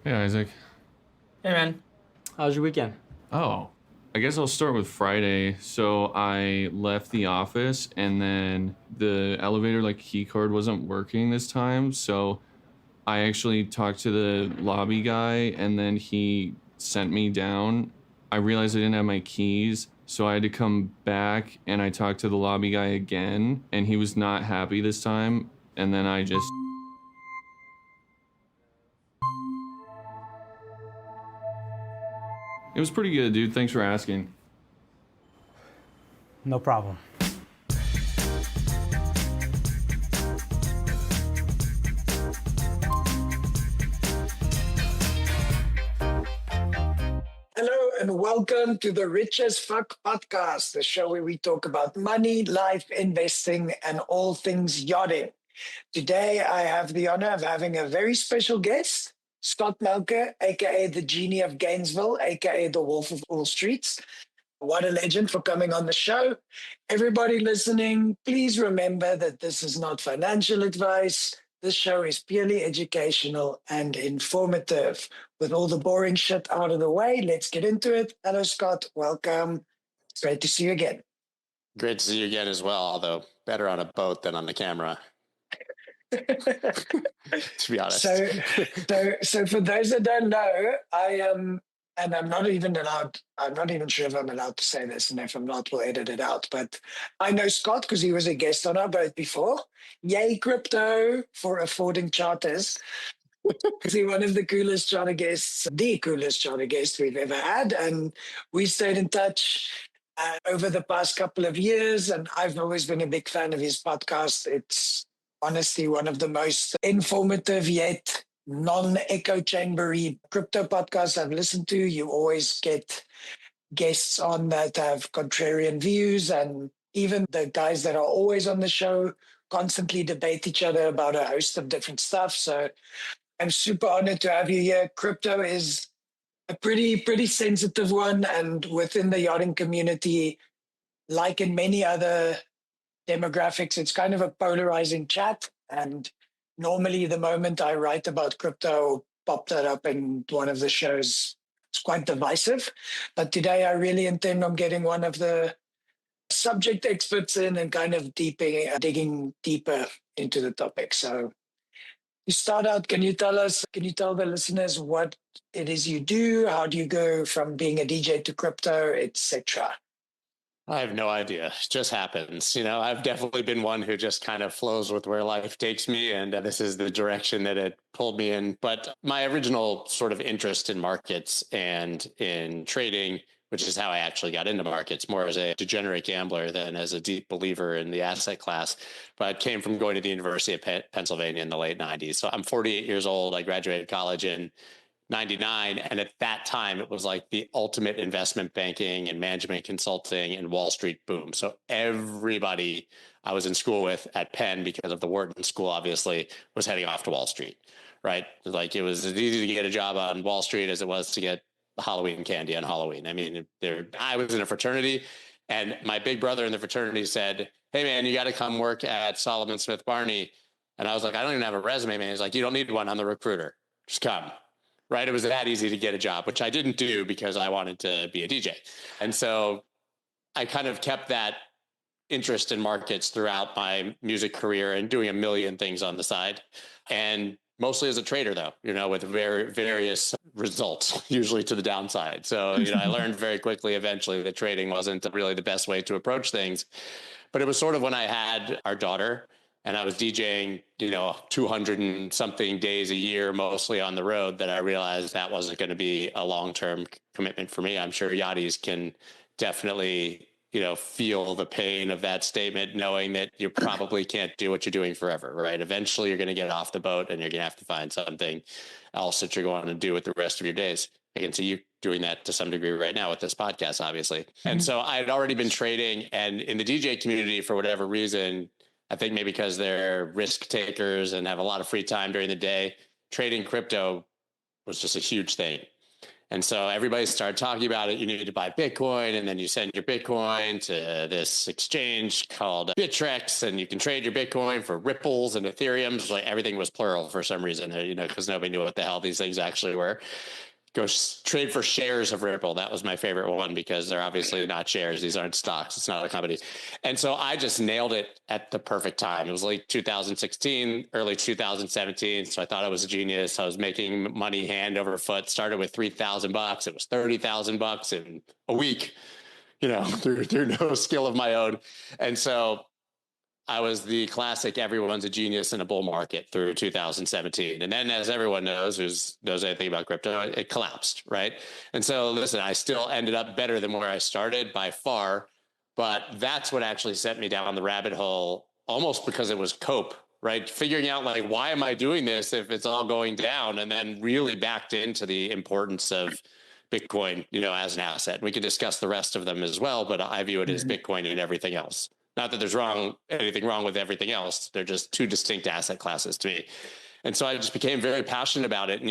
Hey, Isaac. Hey man, how was your weekend? Oh, I guess I'll start with Friday. So I left the office and then the elevator, like key card, wasn't working this time. So I actually talked to the lobby guy and then he sent me down. I realized I didn't have my keys. So I had to come back and I talked to the lobby guy again and he was not happy this time. And then I just, it was pretty good, dude. Thanks for asking. No problem. Hello and welcome to the Rich as Fuck podcast, the show where we talk about money, life, investing, and all things yachting. Today, I have the honor of having a very special guest, Scott Melker, aka the Genie of Gainesville, aka the Wolf of All Streets. What a legend for coming on the show. Everybody listening, please remember that this is not financial advice. This show is purely educational and informative. With all the boring shit out of the way, let's get into it. Hello, Scott. Welcome. It's great to see you again. Great to see you again as well, although better on a boat than on the camera, to be honest. So for those that don't know, I am, and I'm not even allowed, I'm not even sure if I'm allowed to say this, and if I'm not, we'll edit it out. But I know Scott because he was a guest on our boat before. Yay, crypto for affording charters. Is he one of the coolest charter guests, the coolest charter guest we've ever had? And we stayed in touch over the past couple of years, and I've always been a big fan of his podcast. It's honestly one of the most informative yet non-echo chambery crypto podcasts I've listened to. You always get guests on that have contrarian views, and even the guys that are always on the show constantly debate each other about a host of different stuff. So I'm super honored to have you here. Crypto is a pretty sensitive one, and within the yachting community, like in many other demographics, it's kind of a polarizing chat. And normally, the moment I write about crypto, pop that up in one of the shows. It's quite divisive. But today, I really intend on getting one of the subject experts in and kind of digging deeper into the topic. So you start out, can you tell the listeners what it is you do? How do you go from being a DJ to crypto, etc.? I have no idea. It just happens. I've definitely been one who just kind of flows with where life takes me, and this is the direction that it pulled me in. But my original sort of interest in markets and in trading, which is how I actually got into markets, more as a degenerate gambler than as a deep believer in the asset class, but came from going to the University of Pennsylvania in the late 90s. So I'm 48 years old. I graduated college in 99. And at that time, it was like the ultimate investment banking and management consulting and Wall Street boom. So everybody I was in school with at Penn, because of the Wharton School, obviously, was heading off to Wall Street, right? Like it was as easy to get a job on Wall Street as it was to get Halloween candy on Halloween. I mean, I was in a fraternity, and my big brother in the fraternity said, "Hey, man, you got to come work at Solomon Smith Barney." And I was like, "I don't even have a resume, man." He's like, "You don't need one. I'm the recruiter. Just come." Right. It was that easy to get a job, which I didn't do because I wanted to be a DJ. And so I kind of kept that interest in markets throughout my music career and doing a million things on the side. And mostly as a trader, though, with various results, usually to the downside. So, I learned very quickly eventually that trading wasn't really the best way to approach things. But it was sort of when I had our daughter and I was DJing, 200 and something days a year, mostly on the road, that I realized that wasn't going to be a long-term commitment for me. I'm sure yachties can definitely, feel the pain of that statement, knowing that you probably can't do what you're doing forever, right? Eventually you're going to get off the boat and you're going to have to find something else that you're going to do with the rest of your days. I can see you doing that to some degree right now with this podcast, obviously. And so I had already been trading, and in the DJ community, for whatever reason, I think maybe because they're risk takers and have a lot of free time during the day, trading crypto was just a huge thing. And so everybody started talking about it. You need to buy Bitcoin, and then you send your Bitcoin to this exchange called Bittrex, and you can trade your Bitcoin for Ripples and Ethereum. Like everything was plural for some reason, because nobody knew what the hell these things actually were. Go trade for shares of Ripple. That was my favorite one because they're obviously not shares. These aren't stocks. It's not a company. And so I just nailed it at the perfect time. It was late 2016, early 2017. So I thought I was a genius. I was making money hand over foot. Started with $3,000. It was $30,000 in a week, through no skill of my own. And so I was the classic everyone's a genius in a bull market through 2017. And then, as everyone knows, who knows anything about crypto, it collapsed, right? And so, listen, I still ended up better than where I started by far, but that's what actually sent me down the rabbit hole, almost because it was cope, right? Figuring out, like, why am I doing this if it's all going down? And then really backed into the importance of Bitcoin, as an asset. We could discuss the rest of them as well, but I view it as Bitcoin and everything else. Not that there's anything wrong with everything else. They're just two distinct asset classes to me. And so I just became very passionate about it. And,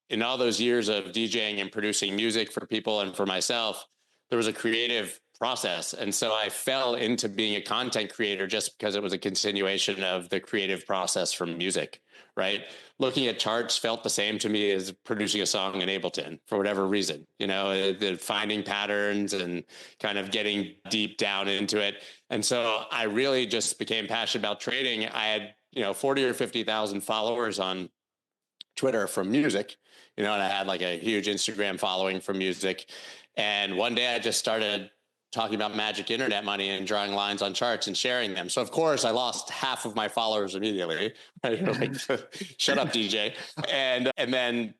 in all those years of DJing and producing music for people and for myself, there was a creative process. And so I fell into being a content creator just because it was a continuation of the creative process from music, right? Looking at charts felt the same to me as producing a song in Ableton for whatever reason, the finding patterns and kind of getting deep down into it. And so I really just became passionate about trading. I had, 40 or 50,000 followers on Twitter from music, and I had like a huge Instagram following from music. And one day I just started talking about magic internet money and drawing lines on charts and sharing them. So of course I lost half of my followers immediately. Right? Like, shut up, DJ. And then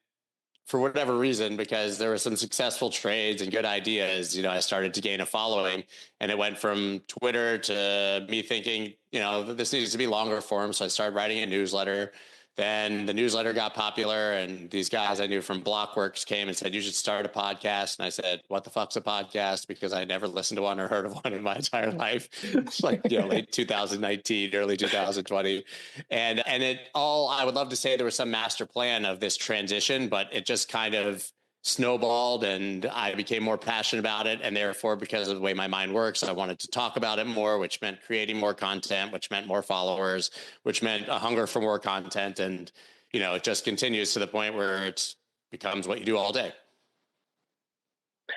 for whatever reason, because there were some successful trades and good ideas, I started to gain a following, and it went from Twitter to me thinking, this needs to be longer form. So I started writing a newsletter. Then the newsletter got popular, and these guys I knew from Blockworks came and said, you should start a podcast. And I said, what the fuck's a podcast? Because I never listened to one or heard of one in my entire life. It's like, late 2019, early 2020. And I would love to say there was some master plan of this transition, but it just kind of snowballed, and I became more passionate about it. And therefore, because of the way my mind works, I wanted to talk about it more, which meant creating more content, which meant more followers, which meant a hunger for more content. And, it just continues to the point where it becomes what you do all day.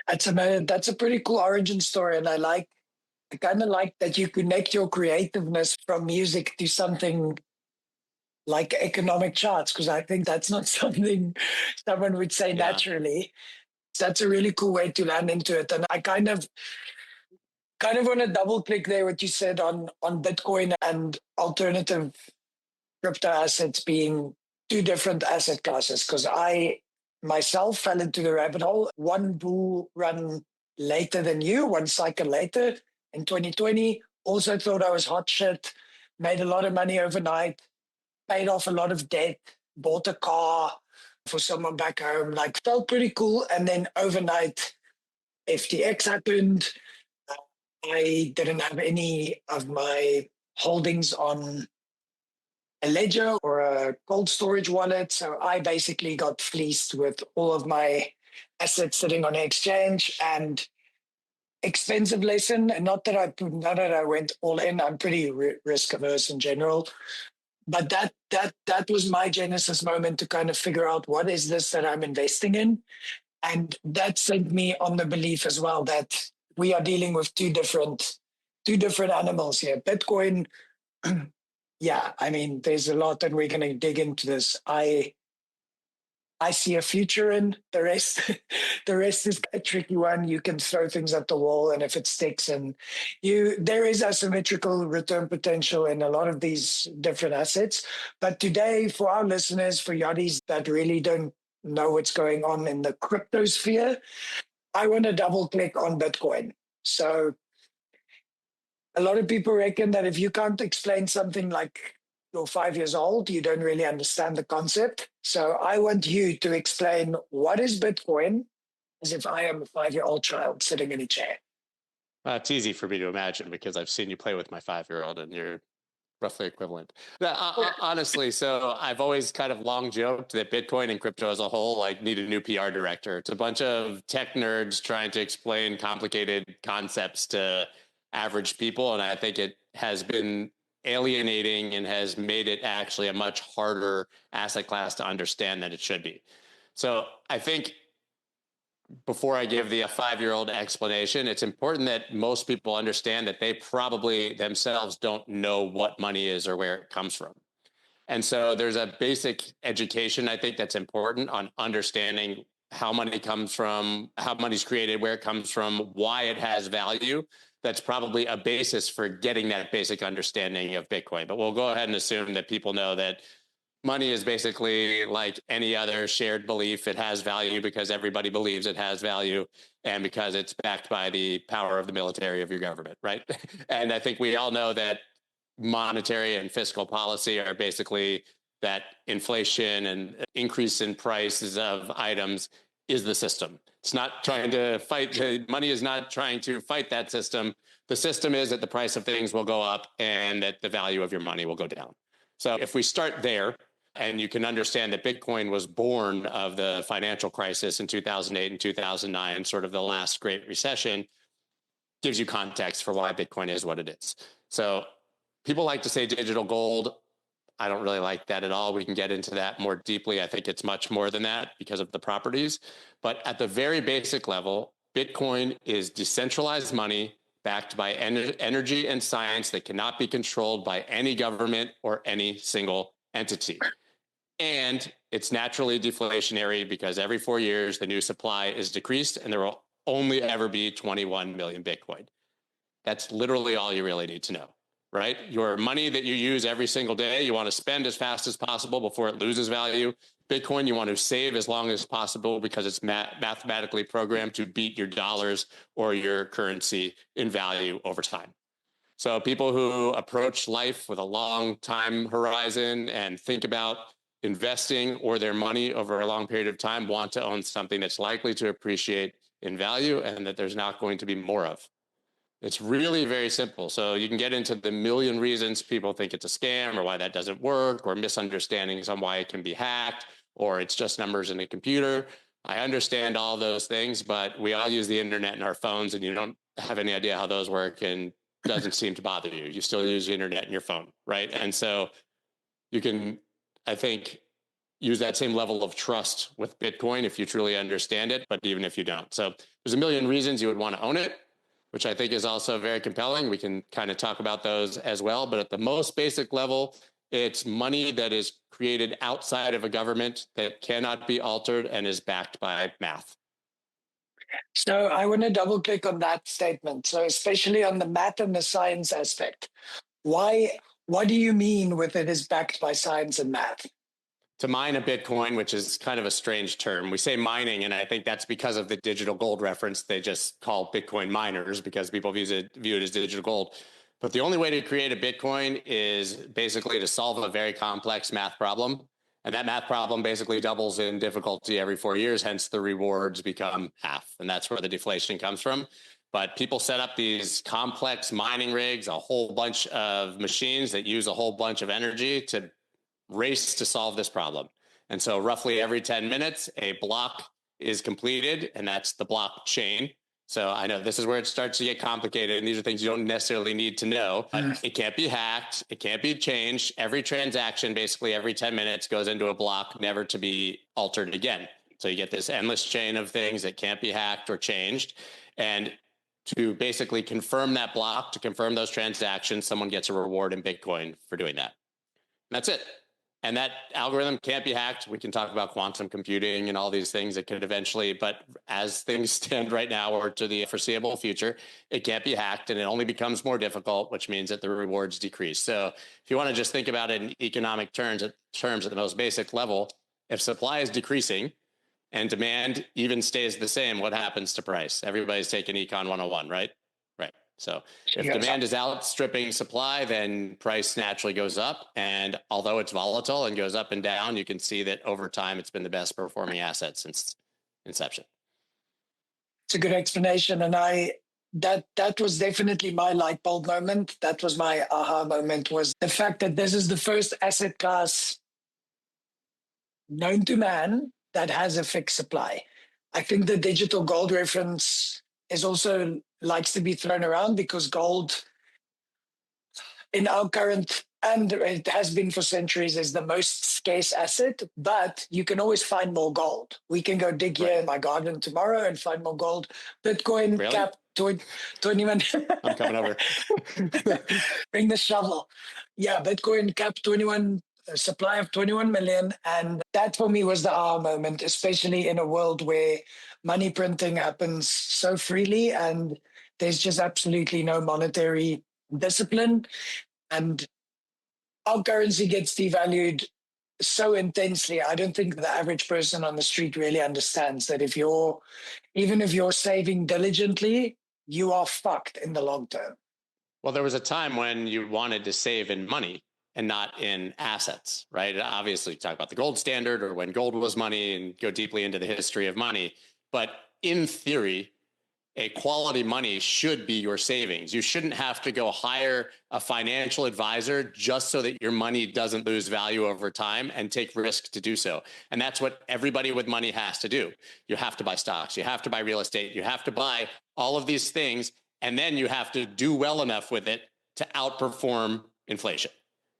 That's a pretty cool origin story. And I kind of like that you connect your creativeness from music to something like economic charts, because I think that's not something someone would say naturally. That's a really cool way to land into it. And I kind of want to double click there what you said on Bitcoin and alternative crypto assets being two different asset classes, because I myself fell into the rabbit hole. One bull run later than you, one cycle later in 2020. Also thought I was hot shit, made a lot of money overnight, paid off a lot of debt, bought a car for someone back home, like felt pretty cool. And then overnight, FTX happened. I didn't have any of my holdings on a ledger or a cold storage wallet. So I basically got fleeced with all of my assets sitting on an exchange. And expensive lesson, and not that I went all in. I'm pretty risk averse in general. But that was my genesis moment to kind of figure out what is this that I'm investing in. And that sent me on the belief as well that we are dealing with two different animals here. Bitcoin, yeah, I mean, there's a lot, and we're going to dig into this. I see a future in the rest. The rest is a tricky one. You can throw things at the wall, and if it sticks, and there is asymmetrical return potential in a lot of these different assets. But today, for our listeners, for yachties that really don't know what's going on in the crypto sphere, I want to double click on Bitcoin. So a lot of people reckon that if you can't explain something like you're 5 years old, you don't really understand the concept. So I want you to explain what is Bitcoin as if I am a 5-year-old child sitting in a chair. It's easy for me to imagine because I've seen you play with my 5-year-old, and you're roughly equivalent. Honestly, so I've always kind of long joked that Bitcoin and crypto as a whole like need a new PR director. It's a bunch of tech nerds trying to explain complicated concepts to average people, and I think it has been alienating and has made it actually a much harder asset class to understand than it should be. So I think before I give the 5-year-old explanation, it's important that most people understand that they probably themselves don't know what money is or where it comes from. And so there's a basic education, I think, that's important on understanding how money comes from, how money's created, where it comes from, why it has value. That's probably a basis for getting that basic understanding of Bitcoin. But we'll go ahead and assume that people know that money is basically like any other shared belief. It has value because everybody believes it has value and because it's backed by the power of the military of your government, right? And I think we all know that monetary and fiscal policy are basically that inflation and increase in prices of items is the system. It's not trying to fight. Money is not trying to fight that system. The system is that the price of things will go up and that the value of your money will go down. So if we start there, and you can understand that Bitcoin was born of the financial crisis in 2008 and 2009, sort of the last great recession, gives you context for why Bitcoin is what it is. So people like to say digital gold. I don't really like that at all. We can get into that more deeply. I think it's much more than that because of the properties. But at the very basic level, Bitcoin is decentralized money backed by energy and science that cannot be controlled by any government or any single entity. And it's naturally deflationary because every 4 years, the new supply is decreased and there will only ever be 21 million Bitcoin. That's literally all you really need to know, right? Your money that you use every single day, you want to spend as fast as possible before it loses value. Bitcoin, you want to save as long as possible because it's mathematically programmed to beat your dollars or your currency in value over time. So people who approach life with a long time horizon and think about investing or their money over a long period of time want to own something that's likely to appreciate in value and that there's not going to be more of. It's really very simple. So you can get into the million reasons people think it's a scam or why that doesn't work or misunderstandings on why it can be hacked or it's just numbers in a computer. I understand all those things, but we all use the internet in our phones and you don't have any idea how those work and it doesn't seem to bother you. You still use the internet in your phone, right? And so you can, I think, use that same level of trust with Bitcoin if you truly understand it, but even if you don't. So there's a million reasons you would want to own it, which I think is also very compelling. We can kind of talk about those as well. But at the most basic level, it's money that is created outside of a government that cannot be altered and is backed by math. So I want to double click on that statement. So especially on the math and the science aspect, what do you mean with it is backed by science and math? To mine a Bitcoin, which is kind of a strange term. We say mining, and I think that's because of the digital gold reference. They just call Bitcoin miners because people view it as digital gold. But the only way to create a Bitcoin is basically to solve a very complex math problem. And that math problem basically doubles in difficulty every 4 years, hence the rewards become half. And that's where the deflation comes from. But people set up these complex mining rigs, a whole bunch of machines that use a whole bunch of energy to race to solve this problem. And so roughly every 10 minutes, a block is completed, and that's the blockchain. So I know this is where it starts to get complicated, and these are things you don't necessarily need to know. But it can't be hacked. It can't be changed. Every transaction, basically every 10 minutes, goes into a block, never to be altered again. So you get this endless chain of things that can't be hacked or changed. And to basically confirm that block, to confirm those transactions, someone gets a reward in Bitcoin for doing that. And that's it. And that algorithm can't be hacked. We can talk about quantum computing and all these things that could eventually, but as things stand right now or to the foreseeable future, it can't be hacked and it only becomes more difficult, which means that the rewards decrease. So if you want to just think about it in economic terms at the most basic level, if supply is decreasing and demand even stays the same, what happens to price? Everybody's taking Econ 101, right? Right. So if demand is outstripping supply, then price naturally goes up. And although it's volatile and goes up and down, you can see that over time, it's been the best performing asset since inception. It's a good explanation. And that was definitely my light bulb moment. That was my aha moment, was the fact that this is the first asset class known to man that has a fixed supply. I think the digital gold reference is also likes to be thrown around because gold in our current, and it has been for centuries, is the most scarce asset, but you can always find more gold. We can go dig here in my garden tomorrow and find more gold. Bitcoin Really? cap 21. I'm coming over. Bring the shovel. Yeah, Bitcoin cap 21, supply of 21 million. And that for me was the aha moment, especially in a world where money printing happens so freely and there's just absolutely no monetary discipline. And our currency gets devalued so intensely. I don't think the average person on the street really understands that even if you're saving diligently, you are fucked in the long term. Well, there was a time when you wanted to save in money and not in assets, right? Obviously, talk about the gold standard or when gold was money and go deeply into the history of money. But in theory, a quality money should be your savings. You shouldn't have to go hire a financial advisor just so that your money doesn't lose value over time and take risk to do so. And that's what everybody with money has to do. You have to buy stocks, you have to buy real estate, you have to buy all of these things, and then you have to do well enough with it to outperform inflation,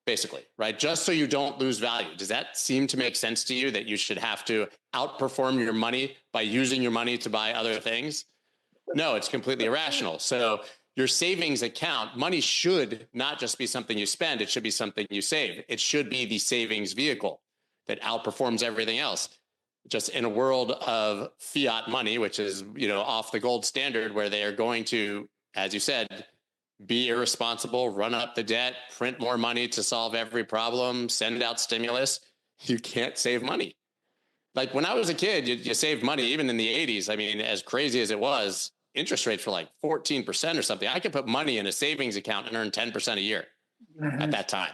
basically, right? Just so you don't lose value. Does that seem to make sense to you, that you should have to outperform your money by using your money to buy other things? No, it's completely irrational. So your savings account, money should not just be something you spend. It should be something you save. It should be the savings vehicle that outperforms everything else. Just in a world of fiat money, which is, off the gold standard, where they are going to, as you said, be irresponsible, run up the debt, print more money to solve every problem, send out stimulus, you can't save money. Like when I was a kid, you saved money, even in the 80s. I mean, as crazy as it was, interest rates were like 14% or something. I could put money in a savings account and earn 10% a year at that time.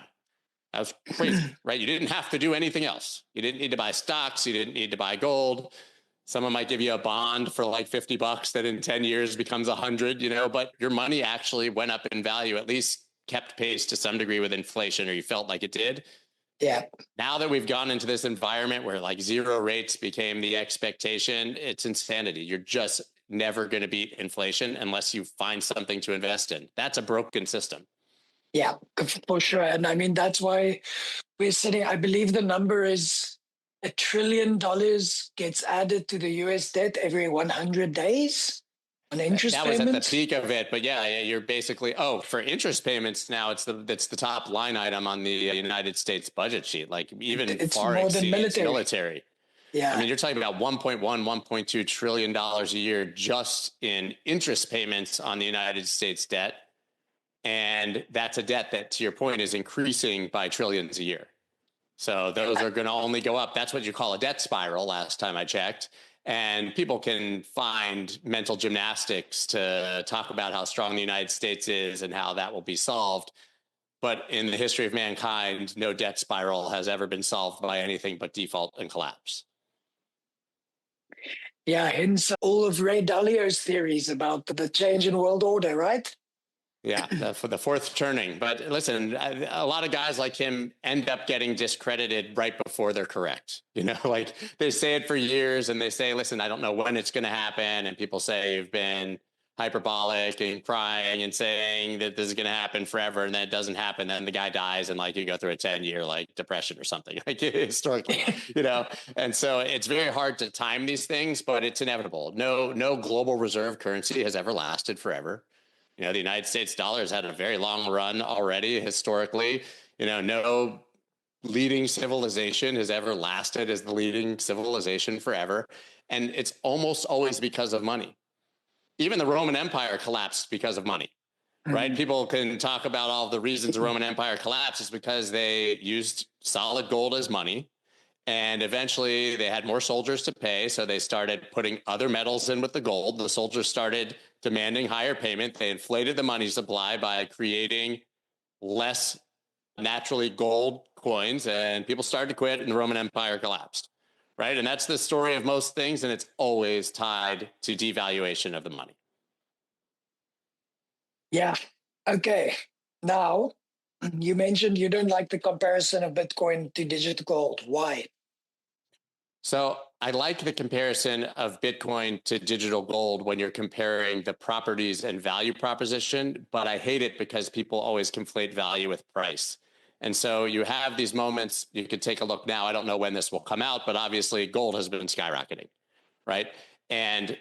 That was crazy, right? You didn't have to do anything else. You didn't need to buy stocks. You didn't need to buy gold. Someone might give you a bond for like $50 that in 10 years becomes 100, but your money actually went up in value, at least kept pace to some degree with inflation, or you felt like it did. Yeah. Now that we've gone into this environment where like zero rates became the expectation, it's insanity. You're just never going to beat inflation unless you find something to invest in. That's a broken system. Yeah, for sure. And I mean, that's why we're sitting, I believe the number is $1 trillion gets added to the US debt every 100 days on interest That was payments. at the peak of it, but yeah, you're basically, for interest payments now, it's the top line item on the United States budget sheet, like even It's far more than exceeds military. Yeah. I mean, you're talking about $1.2 trillion a year just in interest payments on the United States debt. And that's a debt that, to your point, is increasing by trillions a year. So those are going to only go up. That's what you call a debt spiral, last time I checked. And people can find mental gymnastics to talk about how strong the United States is and how that will be solved. But in the history of mankind, no debt spiral has ever been solved by anything but default and collapse. Yeah, hence all of Ray Dalio's theories about the change in world order, right? Yeah, for the fourth turning. But listen, a lot of guys like him end up getting discredited right before they're correct. Like they say it for years and they say, listen, I don't know when it's going to happen. And people say you've been hyperbolic and crying and saying that this is going to happen forever. And then it doesn't happen. Then the guy dies and like you go through a 10-year like depression or something like historically, And so it's very hard to time these things, but it's inevitable. No global reserve currency has ever lasted forever. The United States dollar has had a very long run already historically. No leading civilization has ever lasted as the leading civilization forever. And it's almost always because of money. Even the Roman Empire collapsed because of money, right? People can talk about all the reasons the Roman Empire collapsed is because they used solid gold as money. And eventually they had more soldiers to pay. So they started putting other metals in with the gold. The soldiers started demanding higher payment. They inflated the money supply by creating less naturally gold coins, and people started to quit and the Roman Empire collapsed, right? And that's the story of most things. And it's always tied to devaluation of the money. Yeah. Okay. Now, you mentioned you don't like the comparison of Bitcoin to digital gold. Why? So I like the comparison of Bitcoin to digital gold when you're comparing the properties and value proposition, but I hate it because people always conflate value with price. And so you have these moments, you could take a look now. I don't know when this will come out, but obviously gold has been skyrocketing, right? And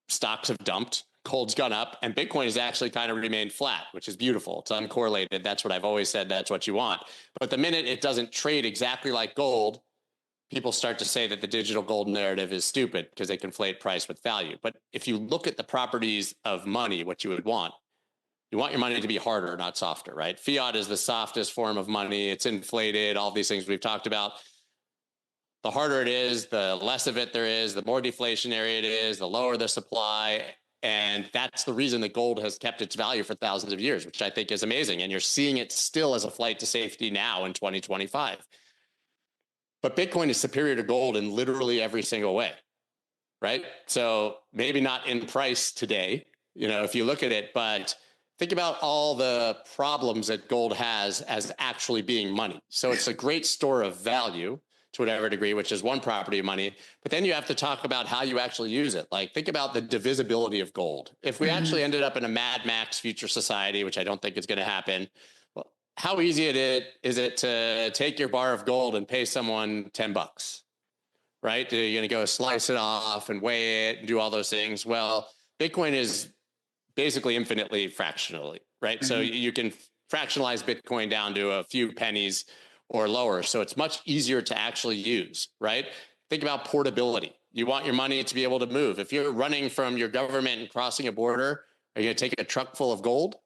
stocks have dumped, gold's gone up, and Bitcoin has actually kind of remained flat, which is beautiful. It's uncorrelated. That's what I've always said. That's what you want. But the minute it doesn't trade exactly like gold, people start to say that the digital gold narrative is stupid because they conflate price with value. But if you look at the properties of money, what you would want, you want your money to be harder, not softer, right? Fiat is the softest form of money. It's inflated, all these things we've talked about. The harder it is, the less of it there is, the more deflationary it is, the lower the supply. And that's the reason that gold has kept its value for thousands of years, which I think is amazing. And you're seeing it still as a flight to safety now in 2025. But Bitcoin is superior to gold in literally every single way, right? So maybe not in price today, if you look at it, but think about all the problems that gold has as actually being money. So it's a great store of value to whatever degree, which is one property of money. But then you have to talk about how you actually use it. Like, think about the divisibility of gold. If we actually ended up in a Mad Max future society, which I don't think is going to happen, well, how easy is it to take your bar of gold and pay someone $10? Right? You're going to go slice it off and weigh it and do all those things. Well, Bitcoin is basically infinitely fractionally, right? Mm-hmm. So you can fractionalize Bitcoin down to a few pennies or lower. So it's much easier to actually use, right? Think about portability. You want your money to be able to move. If you're running from your government and crossing a border, are you going to take a truck full of gold?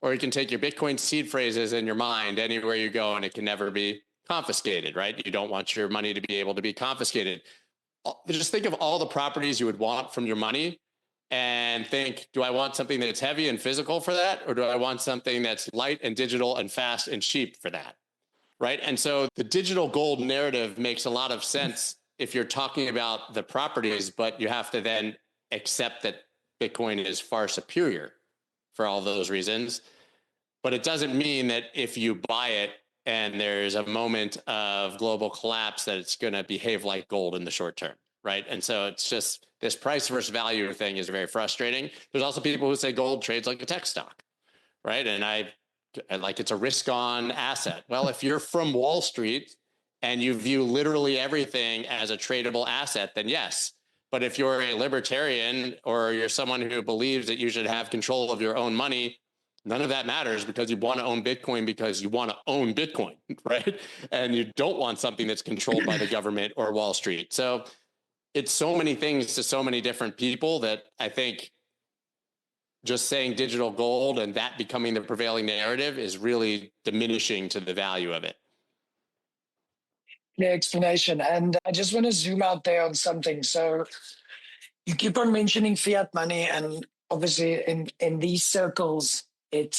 Or you can take your Bitcoin seed phrases in your mind anywhere you go and it can never be confiscated, right? You don't want your money to be able to be confiscated. Just think of all the properties you would want from your money and think, do I want something that's heavy and physical for that? Or do I want something that's light and digital and fast and cheap for that? Right. And so the digital gold narrative makes a lot of sense if you're talking about the properties, but you have to then accept that Bitcoin is far superior for all those reasons. But it doesn't mean that if you buy it and there's a moment of global collapse that it's going to behave like gold in the short term, right? And so it's just this price versus value thing is very frustrating. There's also people who say gold trades like a tech stock, right? And I like, it's a risk on asset. Well, if you're from Wall Street and you view literally everything as a tradable asset, then yes. But if you're a libertarian or you're someone who believes that you should have control of your own money, none of that matters because you want to own Bitcoin because you want to own Bitcoin, right? And you don't want something that's controlled by the government or Wall Street. So it's so many things to so many different people that I think just saying digital gold and that becoming the prevailing narrative is really diminishing to the value of it. The explanation. And I just want to zoom out there on something. So you keep on mentioning fiat money, and obviously in these circles, it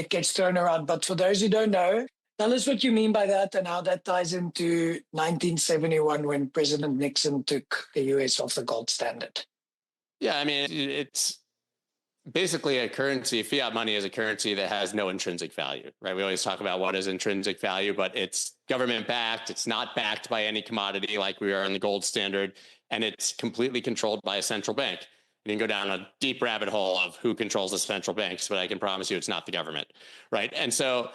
gets thrown around. But for those who don't know, tell us what you mean by that and how that ties into 1971 when President Nixon took the US off the gold standard. Yeah, I mean, it's basically a currency. Fiat money is a currency that has no intrinsic value, right? We always talk about what is intrinsic value, but it's government backed. It's not backed by any commodity like we are in the gold standard. And it's completely controlled by a central bank. You can go down a deep rabbit hole of who controls the central banks, but I can promise you it's not the government, right? And so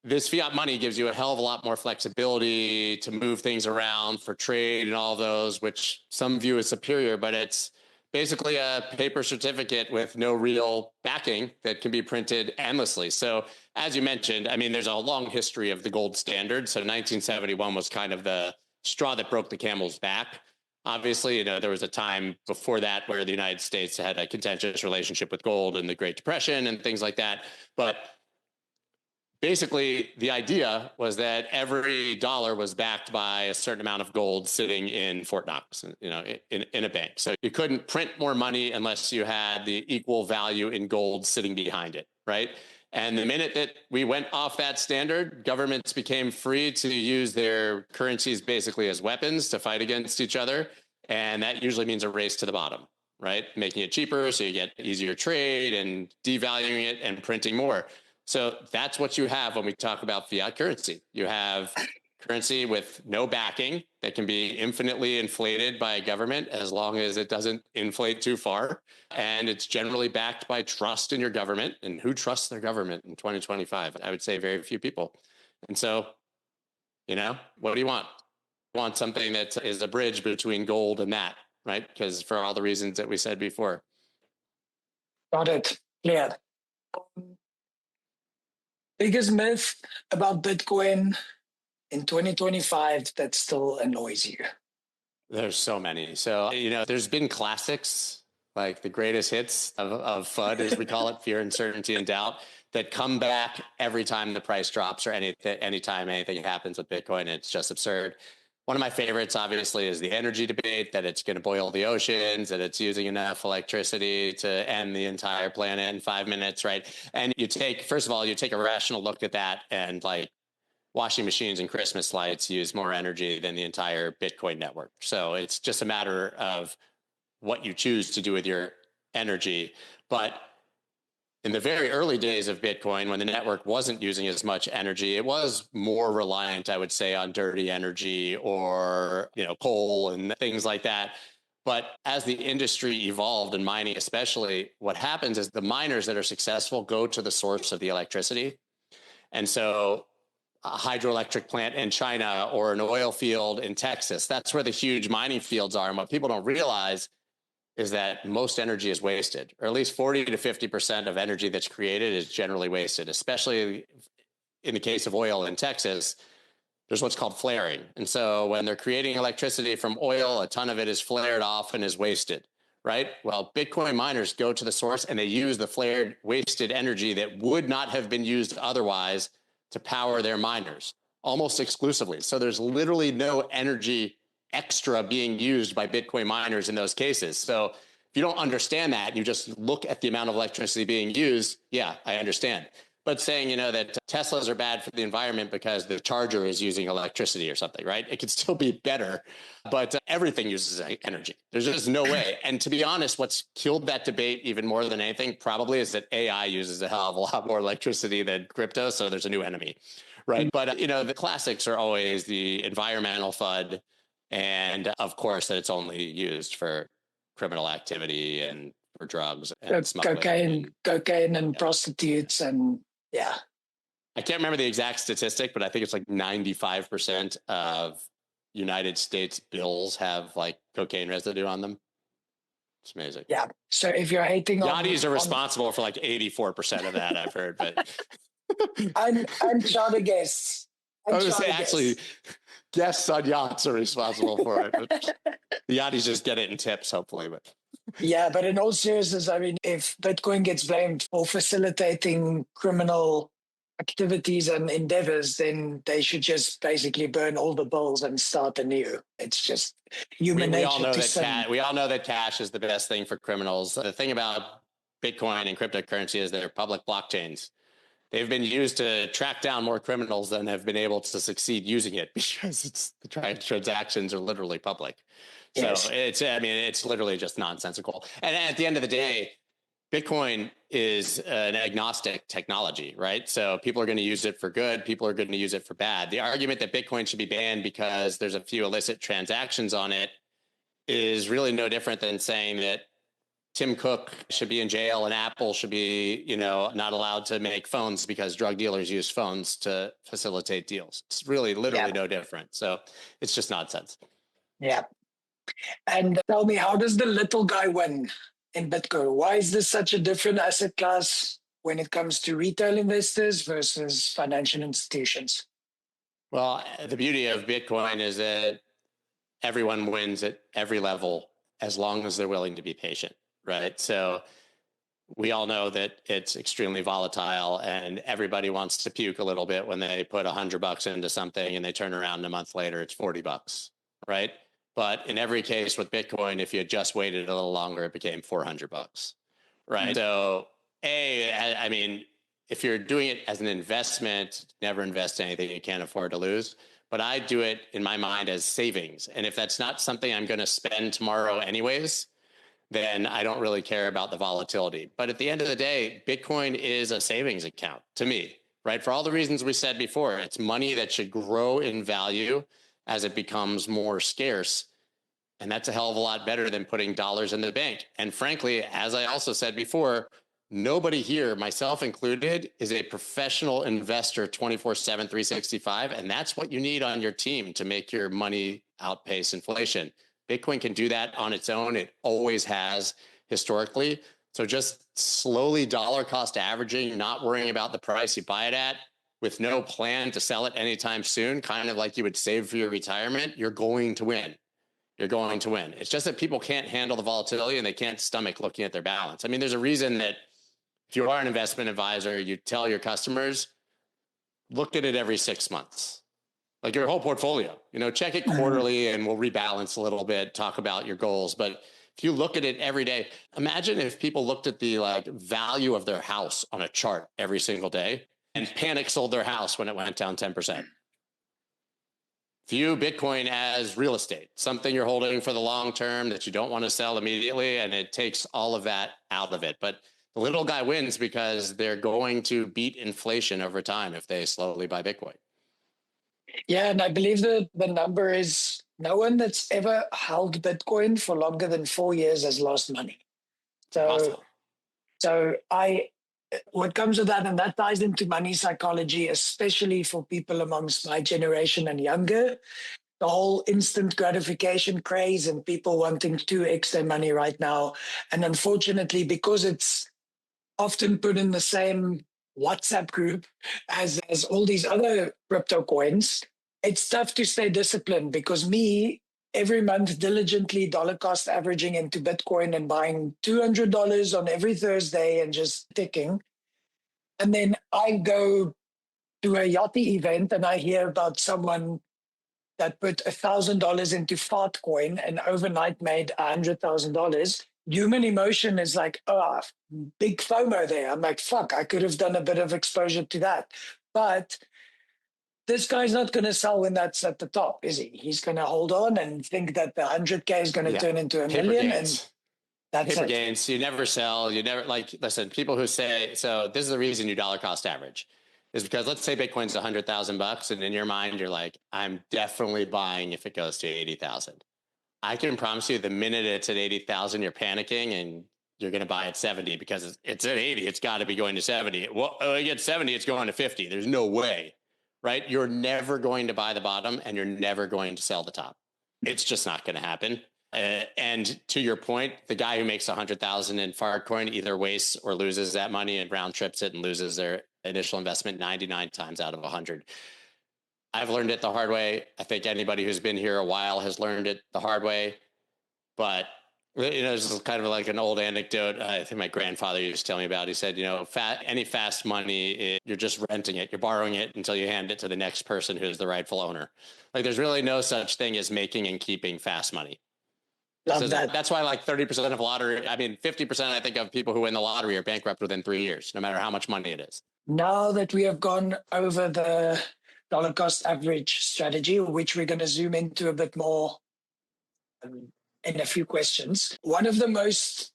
this fiat money gives you a hell of a lot more flexibility to move things around for trade and all those, which some view as superior, but it's basically a paper certificate with no real backing that can be printed endlessly. So as you mentioned, I mean, there's a long history of the gold standard. So 1971 was kind of the straw that broke the camel's back. Obviously, there was a time before that where the United States had a contentious relationship with gold and the Great Depression and things like that. But basically, the idea was that every dollar was backed by a certain amount of gold sitting in Fort Knox, in a bank. So you couldn't print more money unless you had the equal value in gold sitting behind it, right? And the minute that we went off that standard, governments became free to use their currencies basically as weapons to fight against each other. And that usually means a race to the bottom, right? Making it cheaper so you get easier trade and devaluing it and printing more. So that's what you have when we talk about fiat currency. You have currency with no backing that can be infinitely inflated by a government as long as it doesn't inflate too far. And it's generally backed by trust in your government. And who trusts their government in 2025? I would say very few people. And so, what do you want? You want something that is a bridge between gold and that, right? Because for all the reasons that we said before. Got it. Clear. Biggest myth about Bitcoin in 2025 that still annoys you? There's so many. So, there's been classics like the greatest hits of FUD, as we call it, fear, uncertainty, and doubt, that come back every time the price drops or anytime anything happens with Bitcoin. It's just absurd. One of my favorites, obviously, is the energy debate, that it's going to boil the oceans, that it's using enough electricity to end the entire planet in 5 minutes, right? And first of all, you take a rational look at that, and like washing machines and Christmas lights use more energy than the entire Bitcoin network. So it's just a matter of what you choose to do with your energy. But in the very early days of Bitcoin, when the network wasn't using as much energy, it was more reliant, I would say, on dirty energy or, coal and things like that. But as the industry evolved, and mining especially, what happens is the miners that are successful go to the source of the electricity. And so a hydroelectric plant in China or an oil field in Texas, that's where the huge mining fields are. And what people don't realize is that most energy is wasted, or at least 40 to 50% of energy that's created is generally wasted, especially in the case of oil in Texas. There's what's called flaring. And so when they're creating electricity from oil, a ton of it is flared off and is wasted, right? Well, Bitcoin miners go to the source and they use the flared, wasted energy that would not have been used otherwise to power their miners almost exclusively. So there's literally no energy extra being used by Bitcoin miners in those cases. So if you don't understand that, you just look at the amount of electricity being used. Yeah, I understand. But saying, that Teslas are bad for the environment because the charger is using electricity or something, right? It could still be better, but everything uses energy. There's just no way. And to be honest, what's killed that debate even more than anything probably is that AI uses a hell of a lot more electricity than crypto. So there's a new enemy, right? But, the classics are always the environmental FUD. And of course, that it's only used for criminal activity and for drugs and smuggling. Cocaine and prostitutes and yeah. I can't remember the exact statistic, but I think it's like 95% of United States bills have like cocaine residue on them. It's amazing. Yeah. So if you're hating Yachties are responsible for like 84% of that, I've heard. But I'm trying to guess. I was going to say, actually, guests on yachts are responsible for it. But the yachties just get it in tips, hopefully. But yeah, but in all seriousness, I mean, if Bitcoin gets blamed for facilitating criminal activities and endeavors, then they should just basically burn all the bills and start anew. It's just human nature. We all know that cash is the best thing for criminals. The thing about Bitcoin and cryptocurrency is they're public blockchains. They've been used to track down more criminals than have been able to succeed using it because the transactions are literally public. Yes. So it's literally just nonsensical. And at the end of the day, Bitcoin is an agnostic technology, right? So people are going to use it for good. People are going to use it for bad. The argument that Bitcoin should be banned because there's a few illicit transactions on it is really no different than saying that Tim Cook should be in jail and Apple should be, not allowed to make phones because drug dealers use phones to facilitate deals. It's really literally no different. So it's just nonsense. Yeah. And tell me, how does the little guy win in Bitcoin? Why is this such a different asset class when it comes to retail investors versus financial institutions? Well, the beauty of Bitcoin is that everyone wins at every level as long as they're willing to be patient. Right. So we all know that it's extremely volatile and everybody wants to puke a little bit when they put $100 into something and they turn around a month later, it's $40. Right. But in every case with Bitcoin, if you had just waited a little longer, it became $400. Right. Mm-hmm. So I mean, if you're doing it as an investment, never invest in anything you can't afford to lose. But I do it in my mind as savings. And if that's not something I'm going to spend tomorrow anyways, then I don't really care about the volatility. But at the end of the day, Bitcoin is a savings account to me, right? For all the reasons we said before, it's money that should grow in value as it becomes more scarce. And that's a hell of a lot better than putting dollars in the bank. And frankly, as I also said before, nobody here, myself included, is a professional investor 24/7, 365. And that's what you need on your team to make your money outpace inflation. Bitcoin can do that on its own. It always has historically. So just slowly dollar cost averaging, not worrying about the price you buy it at, with no plan to sell it anytime soon, kind of like you would save for your retirement, you're going to win. You're going to win. It's just that people can't handle the volatility and they can't stomach looking at their balance. I mean, there's a reason that if you are an investment advisor, you tell your customers, look at it every 6 months. Like your whole portfolio, check it quarterly and we'll rebalance a little bit, talk about your goals. But if you look at it every day, imagine if people looked at the value of their house on a chart every single day and panic sold their house when it went down 10%. View Bitcoin as real estate, something you're holding for the long term that you don't want to sell immediately. And it takes all of that out of it. But the little guy wins because they're going to beat inflation over time if they slowly buy Bitcoin. Yeah, and I believe the number is no one that's ever held Bitcoin for longer than 4 years has lost money. Awesome. So what comes with that, and that ties into money psychology, especially for people amongst my generation and younger, the whole instant gratification craze and people wanting 2x their money right now. And unfortunately, because it's often put in the same WhatsApp group as all these other crypto coins, it's tough to stay disciplined because every month diligently dollar cost averaging into Bitcoin and buying $200 on every Thursday and just ticking. And then I go to a yachting event and I hear about someone that put $1,000 into fart coin and overnight made $100,000. Human emotion is like, oh, big FOMO there. I'm like, fuck, I could have done a bit of exposure to that. But this guy's not going to sell when that's at the top, is he? He's going to hold on and think that the 100K is going to turn into a million. And that's paper it. gains. You never sell. You never listen, people who say, so this is the reason you dollar cost average is because let's say Bitcoin's $100,000 and in your mind, you're like, I'm definitely buying if it goes to 80,000. I can promise you the minute it's at 80,000, you're panicking and you're going to buy at 70 because it's at 80. It's got to be going to 70. Well, I get 70, it's going to 50. There's no way, right? You're never going to buy the bottom and you're never going to sell the top. It's just not going to happen. And to your point, the guy who makes 100,000 in Firecoin either wastes or loses that money and round trips it and loses their initial investment 99 times out of 100. I've learned it the hard way. I think anybody who's been here a while has learned it the hard way. But, this is kind of like an old anecdote I think my grandfather used to tell me about. He said, any fast money, you're just renting it. You're borrowing it until you hand it to the next person who's the rightful owner. Like there's really no such thing as making and keeping fast money. So that's why 30% of 50% I think of people who win the lottery are bankrupt within 3 years, no matter how much money it is. Now that we have gone over the dollar cost average strategy, which we're going to zoom into a bit more in a few questions. One of the most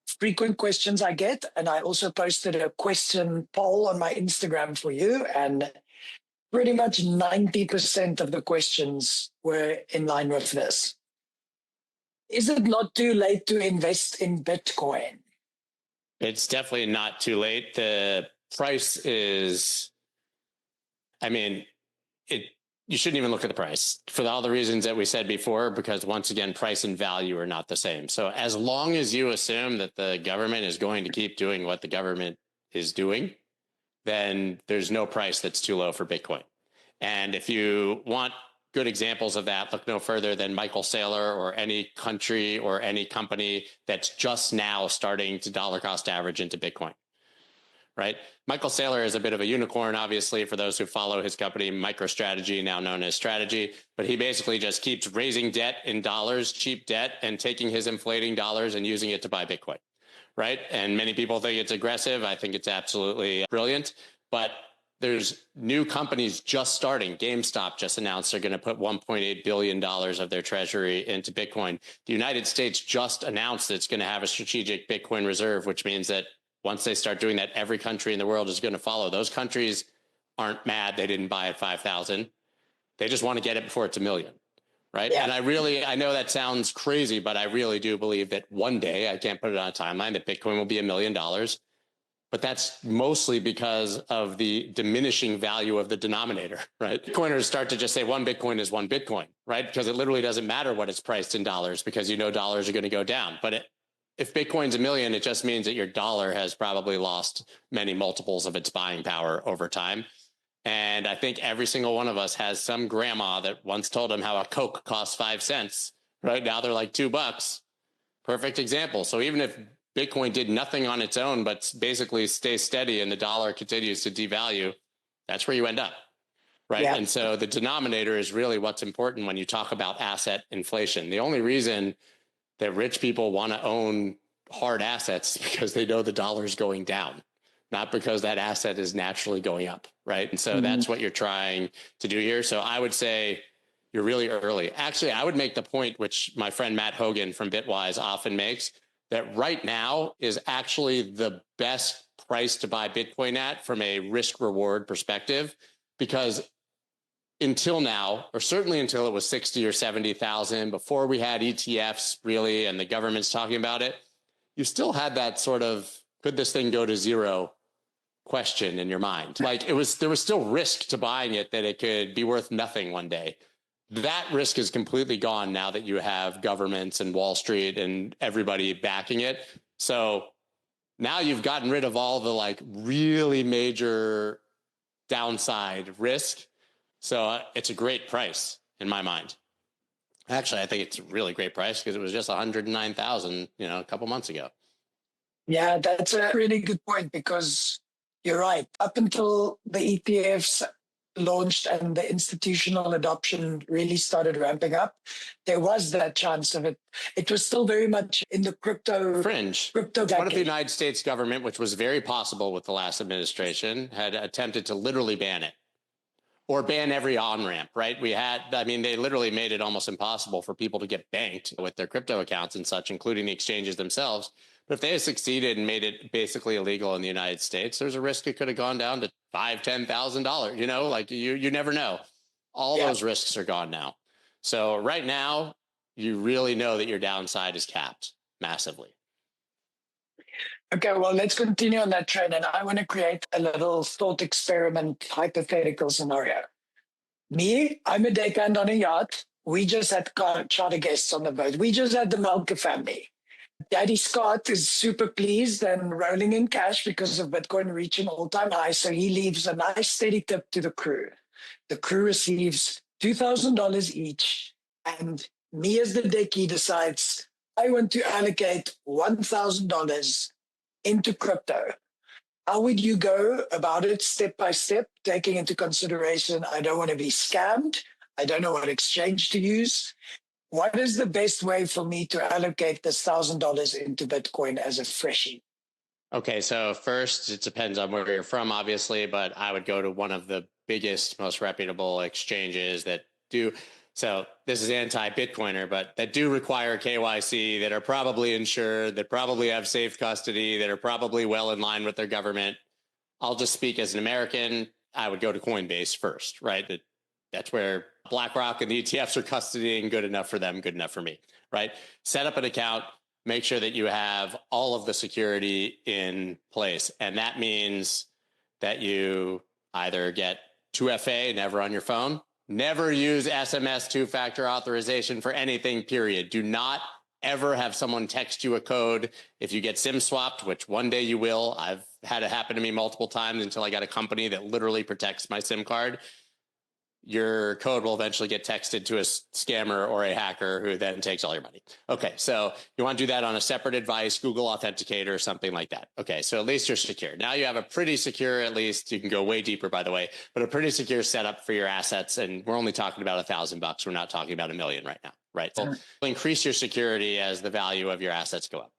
frequent questions I get, and I also posted a question poll on my Instagram for you, and pretty much 90% of the questions were in line with this. Is it not too late to invest in Bitcoin? It's definitely not too late. The price is, you shouldn't even look at the price for all the reasons that we said before, because once again, price and value are not the same. So as long as you assume that the government is going to keep doing what the government is doing, then there's no price that's too low for Bitcoin. And if you want good examples of that, look no further than Michael Saylor or any country or any company that's just now starting to dollar cost average into Bitcoin, right? Michael Saylor is a bit of a unicorn, obviously, for those who follow his company, MicroStrategy, now known as Strategy. But he basically just keeps raising debt in dollars, cheap debt, and taking his inflating dollars and using it to buy Bitcoin, right? And many people think it's aggressive. I think it's absolutely brilliant. But there's new companies just starting. GameStop just announced they're going to put $1.8 billion of their treasury into Bitcoin. The United States just announced that it's going to have a strategic Bitcoin reserve, which means that once they start doing that, every country in the world is going to follow. Those countries aren't mad they didn't buy at 5,000. They just want to get it before it's a million, right? Yeah. And I know that sounds crazy, but I really do believe that one day, I can't put it on a timeline, that Bitcoin will be $1 million. But that's mostly because of the diminishing value of the denominator, right? Bitcoiners start to just say one Bitcoin is one Bitcoin, right? Because it literally doesn't matter what it's priced in dollars, because dollars are going to go down. But if Bitcoin's $1 million, it just means that your dollar has probably lost many multiples of its buying power over time. And I think every single one of us has some grandma that once told him how a Coke costs 5 cents. Right now they're like $2. Perfect example. So even if Bitcoin did nothing on its own, but basically stays steady and the dollar continues to devalue, that's where you end up. Right. Yeah. And so the denominator is really what's important when you talk about asset inflation. The only reason that rich people want to own hard assets is because they know the dollar is going down, not because that asset is naturally going up. Right. And so that's what you're trying to do here. So I would say you're really early. Actually, I would make the point, which my friend Matt Hogan from Bitwise often makes, that right now is actually the best price to buy Bitcoin at from a risk reward perspective, because until now, or certainly until it was 60 or 70,000, before we had ETFs really, and the government's talking about it, you still had that sort of, could this thing go to zero question in your mind? Like there was still risk to buying it, that it could be worth nothing one day. That risk is completely gone now that you have governments and Wall Street and everybody backing it. So now you've gotten rid of all the like really major downside risk. So it's a great price in my mind. Actually, I think it's a really great price because it was just 109,000, a couple months ago. Yeah, that's a really good point, because you're right. Up until the ETFs launched and the institutional adoption really started ramping up, there was that chance of it. It was still very much in the crypto fringe. What if the United States government, which was very possible with the last administration, had attempted to literally ban it, or ban every on-ramp, right? They literally made it almost impossible for people to get banked with their crypto accounts and such, including the exchanges themselves. But if they had succeeded and made it basically illegal in the United States, there's a risk it could have gone down to $5,000-$10,000. You never know. All those risks are gone now. So right now, you really know that your downside is capped massively. Okay, well, let's continue on that trend. And I want to create a little thought experiment, hypothetical scenario. Me, I'm a deckhand on a yacht. We just had charter guests on the boat. We just had the Melker family. Daddy Scott is super pleased and rolling in cash because of Bitcoin reaching all-time high. So he leaves a nice steady tip to the crew. The crew receives $2,000 each. And me as the decky decides I want to allocate $1,000 into crypto. How would you go about it step by step, taking into consideration I don't want to be scammed, I don't know what exchange to use? What is the best way for me to allocate this $1,000 into Bitcoin as a freshie? Okay, so first, it depends on where you're from, obviously, but I would go to one of the biggest, most reputable exchanges that do. So this is anti-Bitcoiner, but that do require KYC, that are probably insured, that probably have safe custody, that are probably well in line with their government. I'll just speak as an American. I would go to Coinbase first, right? That's where BlackRock and the ETFs are custodying. Good enough for them, good enough for me, right? Set up an account, make sure that you have all of the security in place. And that means that you either get 2FA, never on your phone, never use SMS two-factor authorization for anything, period. Do not ever have someone text you a code. If you get SIM swapped, which one day you will, I've had it happen to me multiple times until I got a company that literally protects my SIM card. Your code will eventually get texted to a scammer or a hacker who then takes all your money. Okay, so you want to do that on a separate device, Google Authenticator or something like that. Okay, so at least you're secure. Now you have a pretty secure, at least you can go way deeper, by the way, but a pretty secure setup for your assets. And we're only talking about $1,000. We're not talking about $1 million right now, right? So increase your security as the value of your assets go up.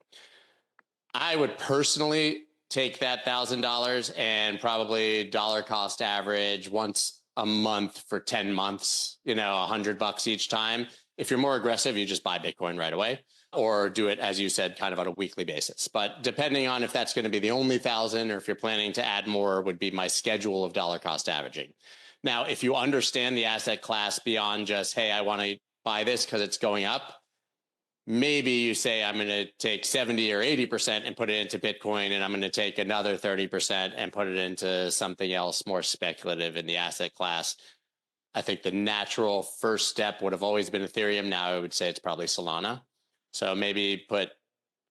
I would personally take that $1,000 and probably dollar cost average once a month for 10 months, $100 each time. If you're more aggressive, you just buy Bitcoin right away, or do it, as you said, kind of on a weekly basis. But depending on if that's going to be the only 1,000 or if you're planning to add more, would be my schedule of dollar cost averaging. Now, if you understand the asset class beyond just, hey, I want to buy this because it's going up, maybe you say, I'm going to take 70 or 80% and put it into Bitcoin, and I'm going to take another 30% and put it into something else more speculative in the asset class. I think the natural first step would have always been Ethereum. Now I would say it's probably Solana. So maybe put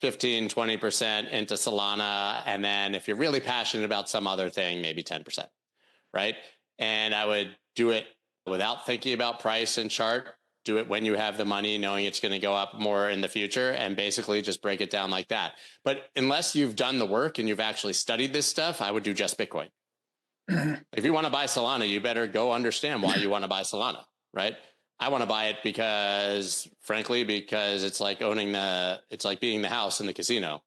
15, 20% into Solana. And then if you're really passionate about some other thing, maybe 10%, right? And I would do it without thinking about price and chart. Do it when you have the money, knowing it's going to go up more in the future, and basically just break it down like that. But unless you've done the work and you've actually studied this stuff, I would do just Bitcoin. If you want to buy Solana, you better go understand why you want to buy Solana, right? I want to buy it because it's like it's like being the house in the casino.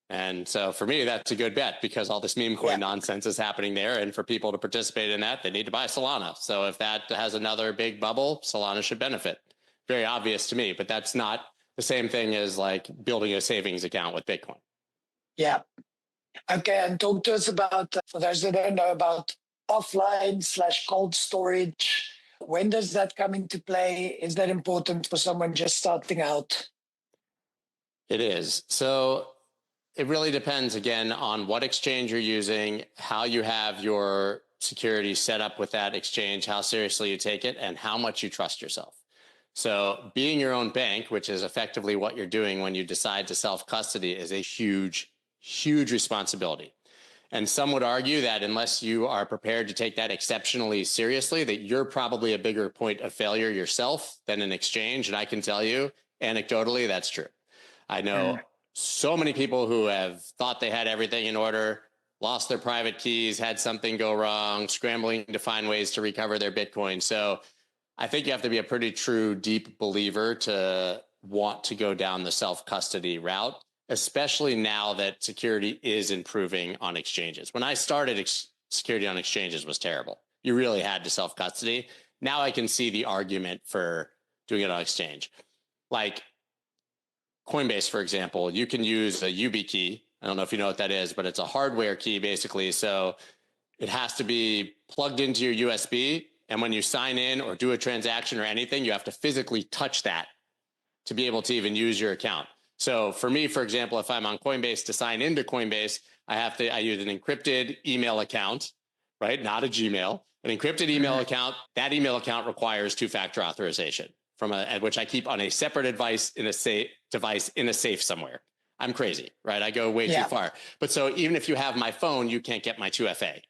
And so for me, that's a good bet because all this meme coin nonsense is happening there. And for people to participate in that, they need to buy Solana. So if that has another big bubble, Solana should benefit. Very obvious to me, but that's not the same thing as like building a savings account with Bitcoin. Yeah. Okay. And talk to us about, for those that don't know, about offline/cold storage. When does that come into play? Is that important for someone just starting out? It is. So it really depends, again, on what exchange you're using, how you have your security set up with that exchange, how seriously you take it, and how much you trust yourself. So being your own bank, which is effectively what you're doing when you decide to self-custody, is a huge, huge responsibility. And some would argue that unless you are prepared to take that exceptionally seriously, that you're probably a bigger point of failure yourself than an exchange. And I can tell you, anecdotally, that's true. I know so many people who have thought they had everything in order, lost their private keys, had something go wrong, scrambling to find ways to recover their Bitcoin. So I think you have to be a pretty true, deep believer to want to go down the self-custody route, especially now that security is improving on exchanges. When I started, security on exchanges was terrible. You really had to self-custody. Now I can see the argument for doing it on exchange. Like Coinbase, for example, you can use a YubiKey. I don't know if you know what that is, but it's a hardware key basically. So it has to be plugged into your USB. And when you sign in or do a transaction or anything, you have to physically touch that to be able to even use your account. So for me, for example, if I'm on Coinbase to sign into Coinbase, I use an encrypted email account, right? Not a Gmail, an encrypted email account. That email account requires two-factor authorization which I keep on a separate device in a safe somewhere. I'm crazy, right? I go way too far. But so even if you have my phone, you can't get my 2FA.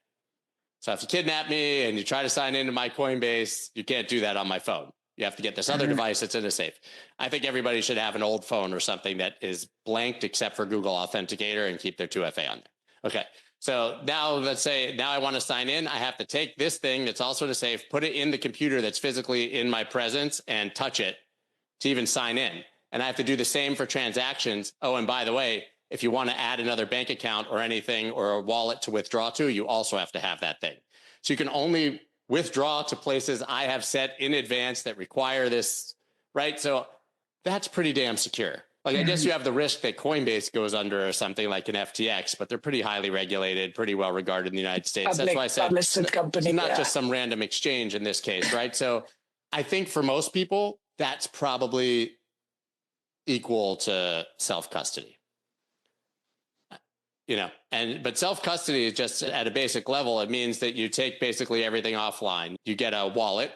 So if you kidnap me and you try to sign into my Coinbase, you can't do that on my phone. You have to get this other device that's in a safe. I think everybody should have an old phone or something that is blanked except for Google Authenticator and keep their 2FA on there. Okay. So now let's say I want to sign in. I have to take this thing that's also in a safe, put it in the computer that's physically in my presence and touch it to even sign in. And I have to do the same for transactions. Oh, and by the way, if you want to add another bank account or anything or a wallet to withdraw to, you also have to have that thing. So you can only withdraw to places I have set in advance that require this, right? So that's pretty damn secure. Like, I guess you have the risk that Coinbase goes under or something like an FTX, but they're pretty highly regulated, pretty well regarded in the United States. That's why I said it's not just some random exchange in this case, right? So I think for most people, that's probably equal to self-custody. But self-custody is just at a basic level. It means that you take basically everything offline. You get a wallet.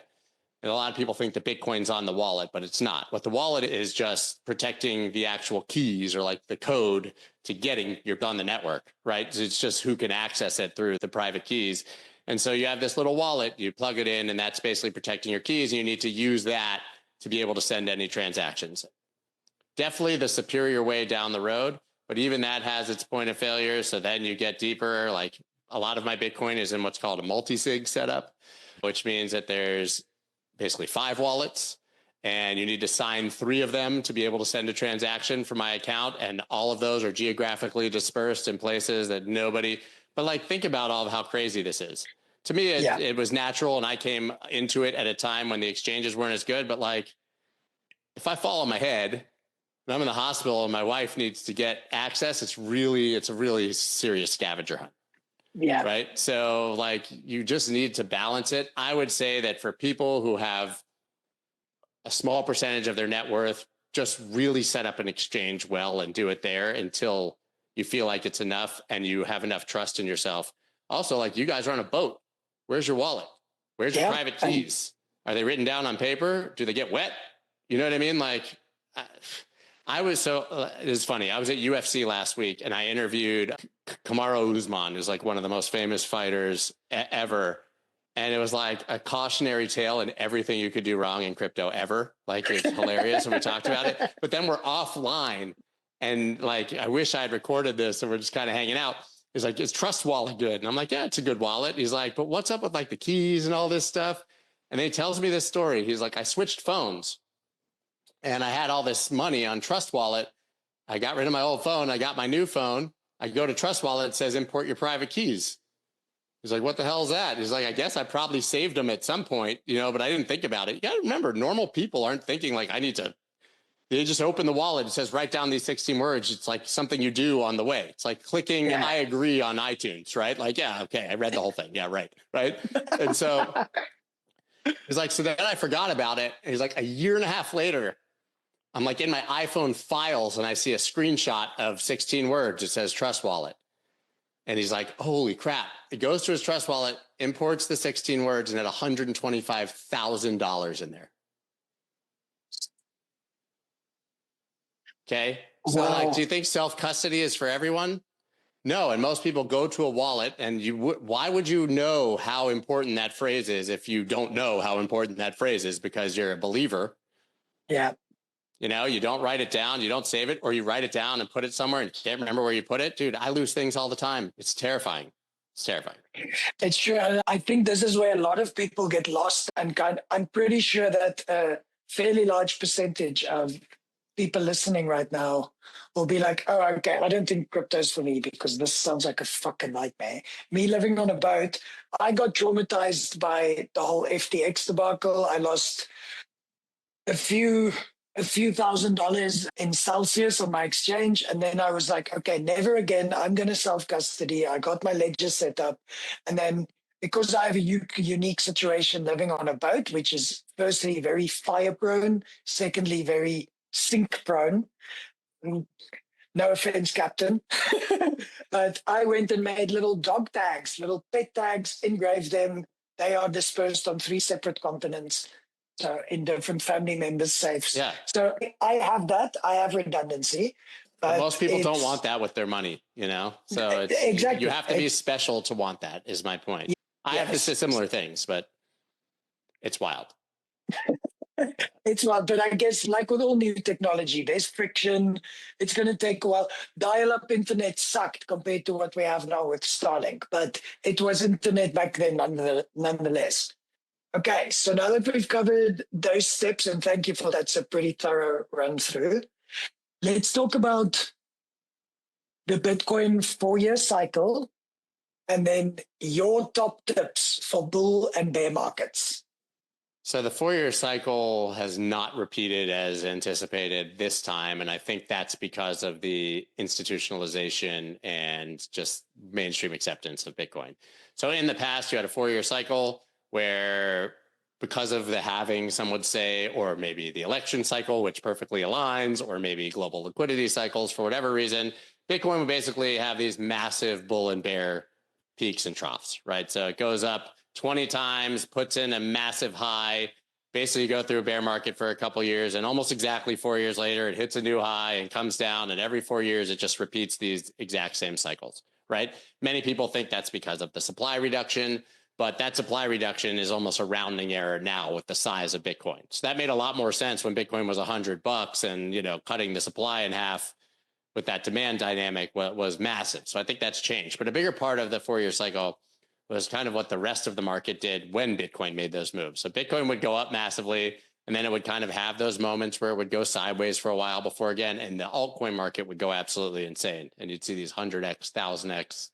And a lot of people think that Bitcoin's on the wallet, but it's not. What the wallet is just protecting the actual keys or like the code to getting on the network, right? So it's just who can access it through the private keys. And so you have this little wallet, you plug it in, and that's basically protecting your keys. And you need to use that to be able to send any transactions. Definitely the superior way down the road, but even that has its point of failure. So then you get deeper. Like a lot of my Bitcoin is in what's called a multi-sig setup, which means that there's basically 5 wallets. and you need to sign 3 of them to be able to send a transaction from my account. And all of those are geographically dispersed in places that nobody, but like, think about all of how crazy this is. To me, it was natural. And I came into it at a time when the exchanges weren't as good, but like, if I fall on my head and I'm in the hospital and my wife needs to get access, it's a really serious scavenger hunt. Yeah. Right. So like, you just need to balance it. I would say that for people who have a small percentage of their net worth, just really set up an exchange well and do it there until you feel like it's enough and you have enough trust in yourself. Also, like, you guys are on a boat. Where's your wallet? Where's your private keys? Are they written down on paper? Do they get wet? You know what I mean? Like, it was funny. I was at UFC last week and I interviewed Kamaru Usman, who's like one of the most famous fighters ever. And it was like a cautionary tale and everything you could do wrong in crypto ever. Like, it's hilarious. And we talked about it, but then we're offline and like, I wish I had recorded this and we're just kind of hanging out. He's like, is Trust Wallet good? And I'm like, yeah, it's a good wallet. He's like, but what's up with like the keys and all this stuff? And then he tells me this story. He's like, I switched phones and I had all this money on Trust Wallet. I got rid of my old phone. I got my new phone. I go to Trust Wallet. It says import your private keys. He's like, what the hell is that? He's like, I guess I probably saved them at some point, but I didn't think about it. You got to remember, normal people aren't thinking like, they just open the wallet. It says, write down these 16 words. It's like something you do on the way. It's like clicking, I agree on iTunes, right? Like, yeah, okay, I read the whole thing. Yeah, right. And so he's like, so then I forgot about it. And he's like, a year and a half later, I'm like in my iPhone files and I see a screenshot of 16 words. It says Trust Wallet. And he's like, holy crap. He goes to his Trust Wallet, imports the 16 words, and had $125,000 in there. Okay. So like, do you think self-custody is for everyone? No. And most people go to a wallet and why would you know how important that phrase is if you don't know how important that phrase is because you're a believer? Yeah. You don't write it down, you don't save it, or you write it down and put it somewhere and you can't remember where you put it. Dude, I lose things all the time. It's terrifying. It's terrifying. It's true. I think this is where a lot of people get lost, and I'm pretty sure that a fairly large percentage of people listening right now will be like, oh, okay, I don't think crypto's for me because this sounds like a fucking nightmare. Me living on a boat, I got traumatized by the whole FTX debacle. I lost a few $1,000s in Celsius on my exchange. And then I was like, okay, never again. I'm going to self-custody. I got my ledger set up. And then because I have a unique situation living on a boat, which is firstly very fire prone, secondly, very sink prone. No offense, Captain. But I went and made little dog tags, little pet tags, engraved them. They are dispersed on 3 separate continents. So in different family members' safes. Yeah. So I have that. I have redundancy. But most people don't want that with their money, So it's exactly. You have to be special to want that, is my point. Yes. I have similar things, but it's wild. It's wild, but I guess like with all new technology, there's friction. It's going to take a while. Dial-up internet sucked compared to what we have now with Starlink, but it was internet back then nonetheless. Okay, so now that we've covered those steps, and thank you for that's a pretty thorough run through, let's talk about the Bitcoin 4-year cycle and then your top tips for bull and bear markets. So the 4-year cycle has not repeated as anticipated this time. And I think that's because of the institutionalization and just mainstream acceptance of Bitcoin. So in the past, you had a 4-year cycle where, because of the halving, some would say, or maybe the election cycle, which perfectly aligns, or maybe global liquidity cycles, for whatever reason, Bitcoin would basically have these massive bull and bear peaks and troughs, right? So it goes up 20 times, puts in a massive high, basically go through a bear market for a couple of years, and almost exactly 4 years later, it hits a new high and comes down, and every 4 years, it just repeats these exact same cycles, right? Many people think that's because of the supply reduction, but that supply reduction is almost a rounding error now with the size of Bitcoin. So that made a lot more sense when Bitcoin was $100 and, cutting the supply in half with that demand dynamic was massive. So I think that's changed. But a bigger part of the 4-year cycle was kind of what the rest of the market did when Bitcoin made those moves. So Bitcoin would go up massively, And then it would kind of have those moments where it would go sideways for a while before again, and the altcoin market would go absolutely insane. And you'd see these 100x, 1000x,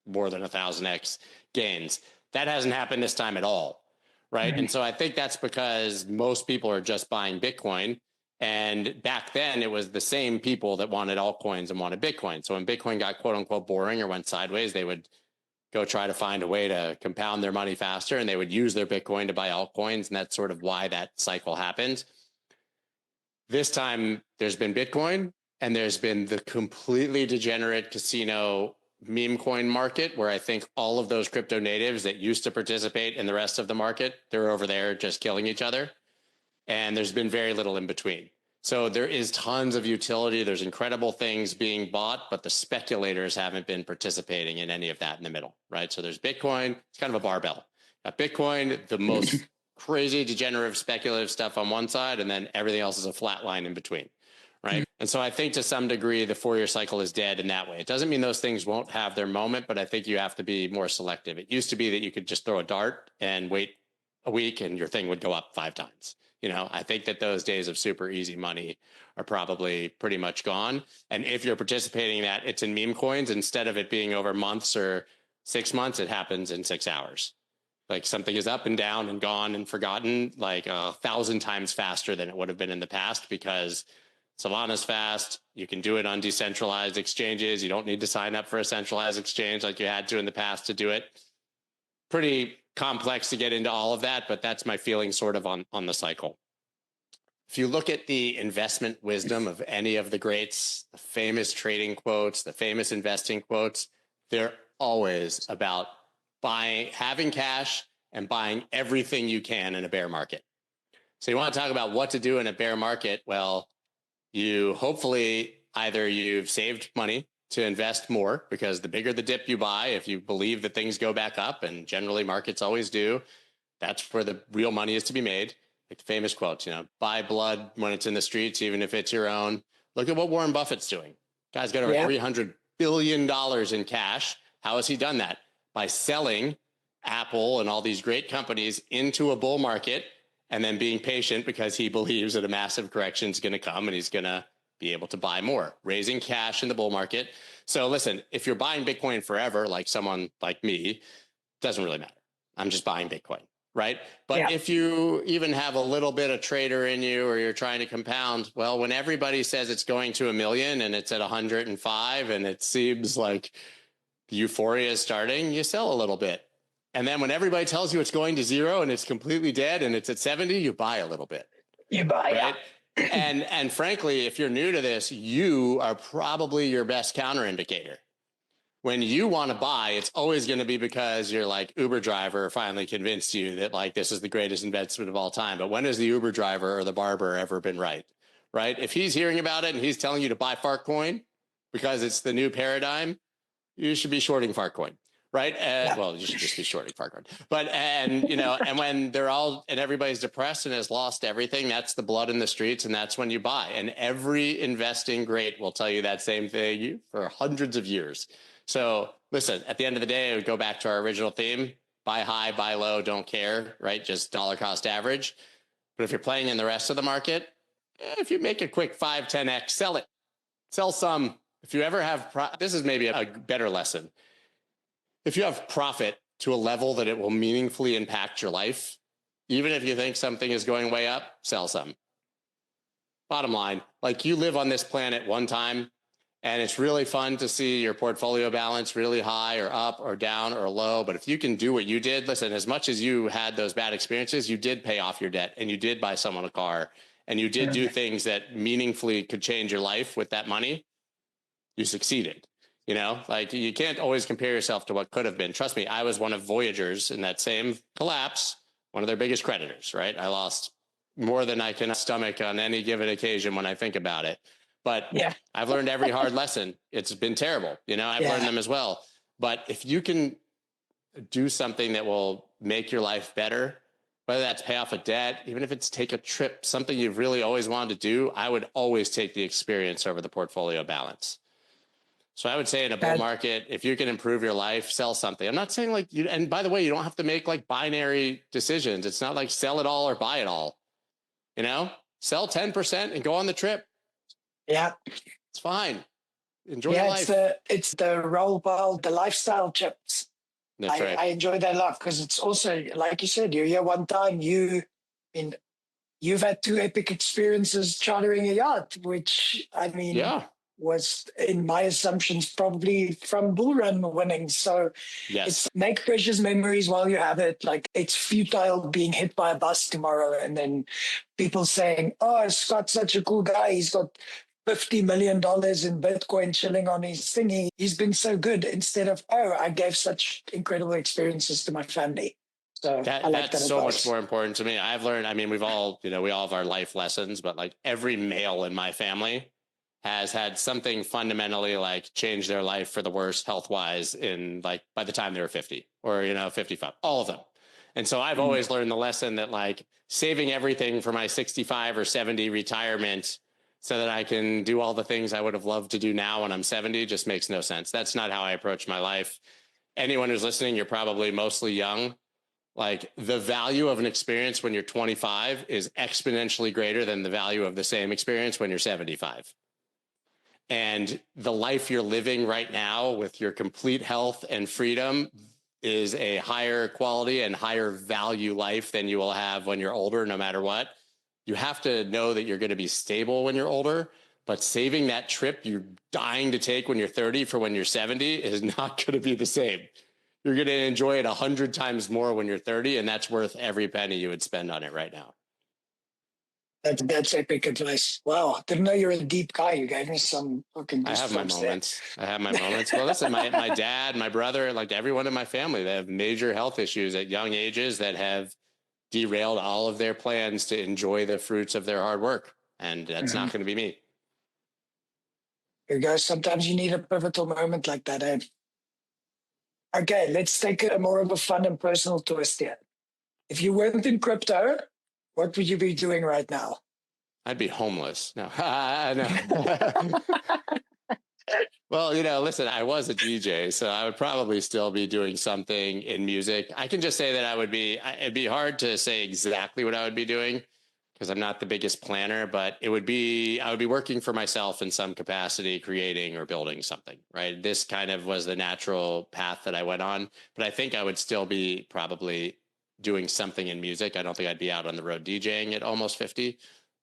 more than 1000x gains. That hasn't happened this time at all. Right. And so I think that's because most people are just buying Bitcoin. And back then it was the same people that wanted altcoins and wanted Bitcoin. So when Bitcoin got quote unquote boring or went sideways, they would go try to find a way to compound their money faster, and they would use their Bitcoin to buy altcoins. And that's sort of why that cycle happened. This time there's been Bitcoin, and there's been the completely degenerate casino meme coin market, where I think all of those crypto natives that used to participate in the rest of the market, they're over there just killing each other. And there's been very little in between. So there is tons of utility. There's incredible things being bought, but the speculators haven't been participating in any of that in the middle, right? So there's Bitcoin. It's kind of a barbell. Got Bitcoin, the most crazy, degenerative, speculative stuff on one side, and then everything else is a flat line in between, right? And so I think to some degree, the 4-year cycle is dead in that way. It doesn't mean those things won't have their moment, but I think you have to be more selective. It used to be that you could just throw a dart and wait a week and your thing would go up 5 times. You know, I think that those days of super easy money are probably pretty much gone. And if you're participating in that, it's in meme coins. Instead of it being over months or 6 months, it happens in 6 hours. Like something is up and down and gone and forgotten like 1,000 times faster than it would have been in the past, because Solana's fast. You can do it on decentralized exchanges. You don't need to sign up for a centralized exchange like you had to in the past to do it. Pretty complex to get into all of that, but that's my feeling sort of on the cycle. If you look at the investment wisdom of any of the greats, the famous trading quotes, the famous investing quotes, they're always about having cash and buying everything you can in a bear market. So you want to talk about what to do in a bear market? Well, you hopefully either you've saved money to invest more, because the bigger the dip you buy, if you believe that things go back up, and generally markets always do, that's where the real money is to be made. Like the famous quotes, you know, buy blood when it's in the streets, even if it's your own. Look at what Warren Buffett's doing. Guy's got over $300 billion in cash. How has he done that? By selling Apple and all these great companies into a bull market, and then being patient because he believes that a massive correction is going to come and he's going to be able to buy more, raising cash in the bull market. So listen, if you're buying Bitcoin forever, like someone like me, it doesn't really matter. I'm just buying Bitcoin, right? But if you even have a little bit of trader in you, or you're trying to compound, well, when everybody says it's going to 1 million and it's at 105 and it seems like euphoria is starting, you sell a little bit. And then when everybody tells you it's going to 0 and it's completely dead and it's at 70, you buy a little bit. You buy, right? And frankly, if you're new to this, you are probably your best counter indicator. When you want to buy, it's always going to be because your like Uber driver finally convinced you that like this is the greatest investment of all time. But when has the Uber driver or the barber ever been right? Right? If he's hearing about it and he's telling you to buy Fartcoin because it's the new paradigm, you should be shorting Fartcoin. Right. Well, you should just be shorting Fartcoin. But, and, you know, and when they're all, and everybody's depressed and has lost everything, that's the blood in the streets. And that's when you buy. And every investing great will tell you that same thing for hundreds of years. So listen, at the end of the day, I would go back to our original theme: buy high, buy low, don't care, right? Just dollar cost average. But if you're playing in the rest of the market, if you make a quick 5, 10x, sell it, sell some. If you ever have, this is maybe a better lesson. If you have profit to a level that it will meaningfully impact your life, even if you think something is going way up, sell some. Bottom line, like you live on this planet one time, and it's really fun to see your portfolio balance really high or up or down or low. But if you can do what you did, listen, as much as you had those bad experiences, you did pay off your debt, and you did buy someone a car, and you did do things that meaningfully could change your life with that money. You succeeded. You know, like you can't always compare yourself to what could have been. Trust me, I was one of Voyager's in that same collapse, one of their biggest creditors, right? I lost more than I can stomach on any given occasion when I think about it. But I've learned every hard lesson. It's been terrible. You know, I've learned them as well. But if you can do something that will make your life better, whether that's pay off a debt, even if it's take a trip, something you've really always wanted to do, I would always take the experience over the portfolio balance. So I would say in a bull market, if you can improve your life, sell something. I'm not saying like you, and by the way, you don't have to make like binary decisions. It's not like sell it all or buy it all. sell 10% and go on the trip. Yeah. It's fine. Enjoy life. It's the roll ball, the lifestyle chips. That's right. I enjoy that a lot because it's also, like you said, you're here one time, you've had 2 epic experiences chartering a yacht, which was, in my assumptions, probably from bull run winnings. So yes, it's make precious memories while you have it. Like, it's futile being hit by a bus tomorrow and then people saying, oh, Scott's such a cool guy. He's got $50 million in Bitcoin chilling on his thingy. He's been so good, instead of, oh, I gave such incredible experiences to my family. So that's so much more important to me. I've learned, we all have our life lessons, but like every male in my family has had something fundamentally like change their life for the worse health wise in like by the time they were 50 or, 55, all of them. And so I've always learned the lesson that like saving everything for my 65 or 70 retirement so that I can do all the things I would have loved to do now when I'm 70 just makes no sense. That's not how I approach my life. Anyone who's listening, you're probably mostly young. Like the value of an experience when you're 25 is exponentially greater than the value of the same experience when you're 75. And the life you're living right now with your complete health and freedom is a higher quality and higher value life than you will have when you're older, no matter what. You have to know that you're going to be stable when you're older, but saving that trip you're dying to take when you're 30 for when you're 70 is not going to be the same. You're going to enjoy it 100 times more when you're 30, and that's worth every penny you would spend on it right now. That's epic advice. Wow. Didn't know you're a deep guy. You gave me some fucking I have my moments. Well, listen, my dad, my brother, like everyone in my family, they have major health issues at young ages that have derailed all of their plans to enjoy the fruits of their hard work. And that's not going to be me. Here you go. Sometimes you need a pivotal moment like that, eh? Okay, let's take a more of a fun and personal twist here. If you weren't in crypto, what would you be doing right now? I'd be homeless. No, no. Well, listen, I was a DJ, so I would probably still be doing something in music. I can just say that it'd be hard to say exactly what I would be doing because I'm not the biggest planner, but I would be working for myself in some capacity, creating or building something, right? This kind of was the natural path that I went on, but I think I would still be probably doing something in music. I don't think I'd be out on the road DJing at almost 50,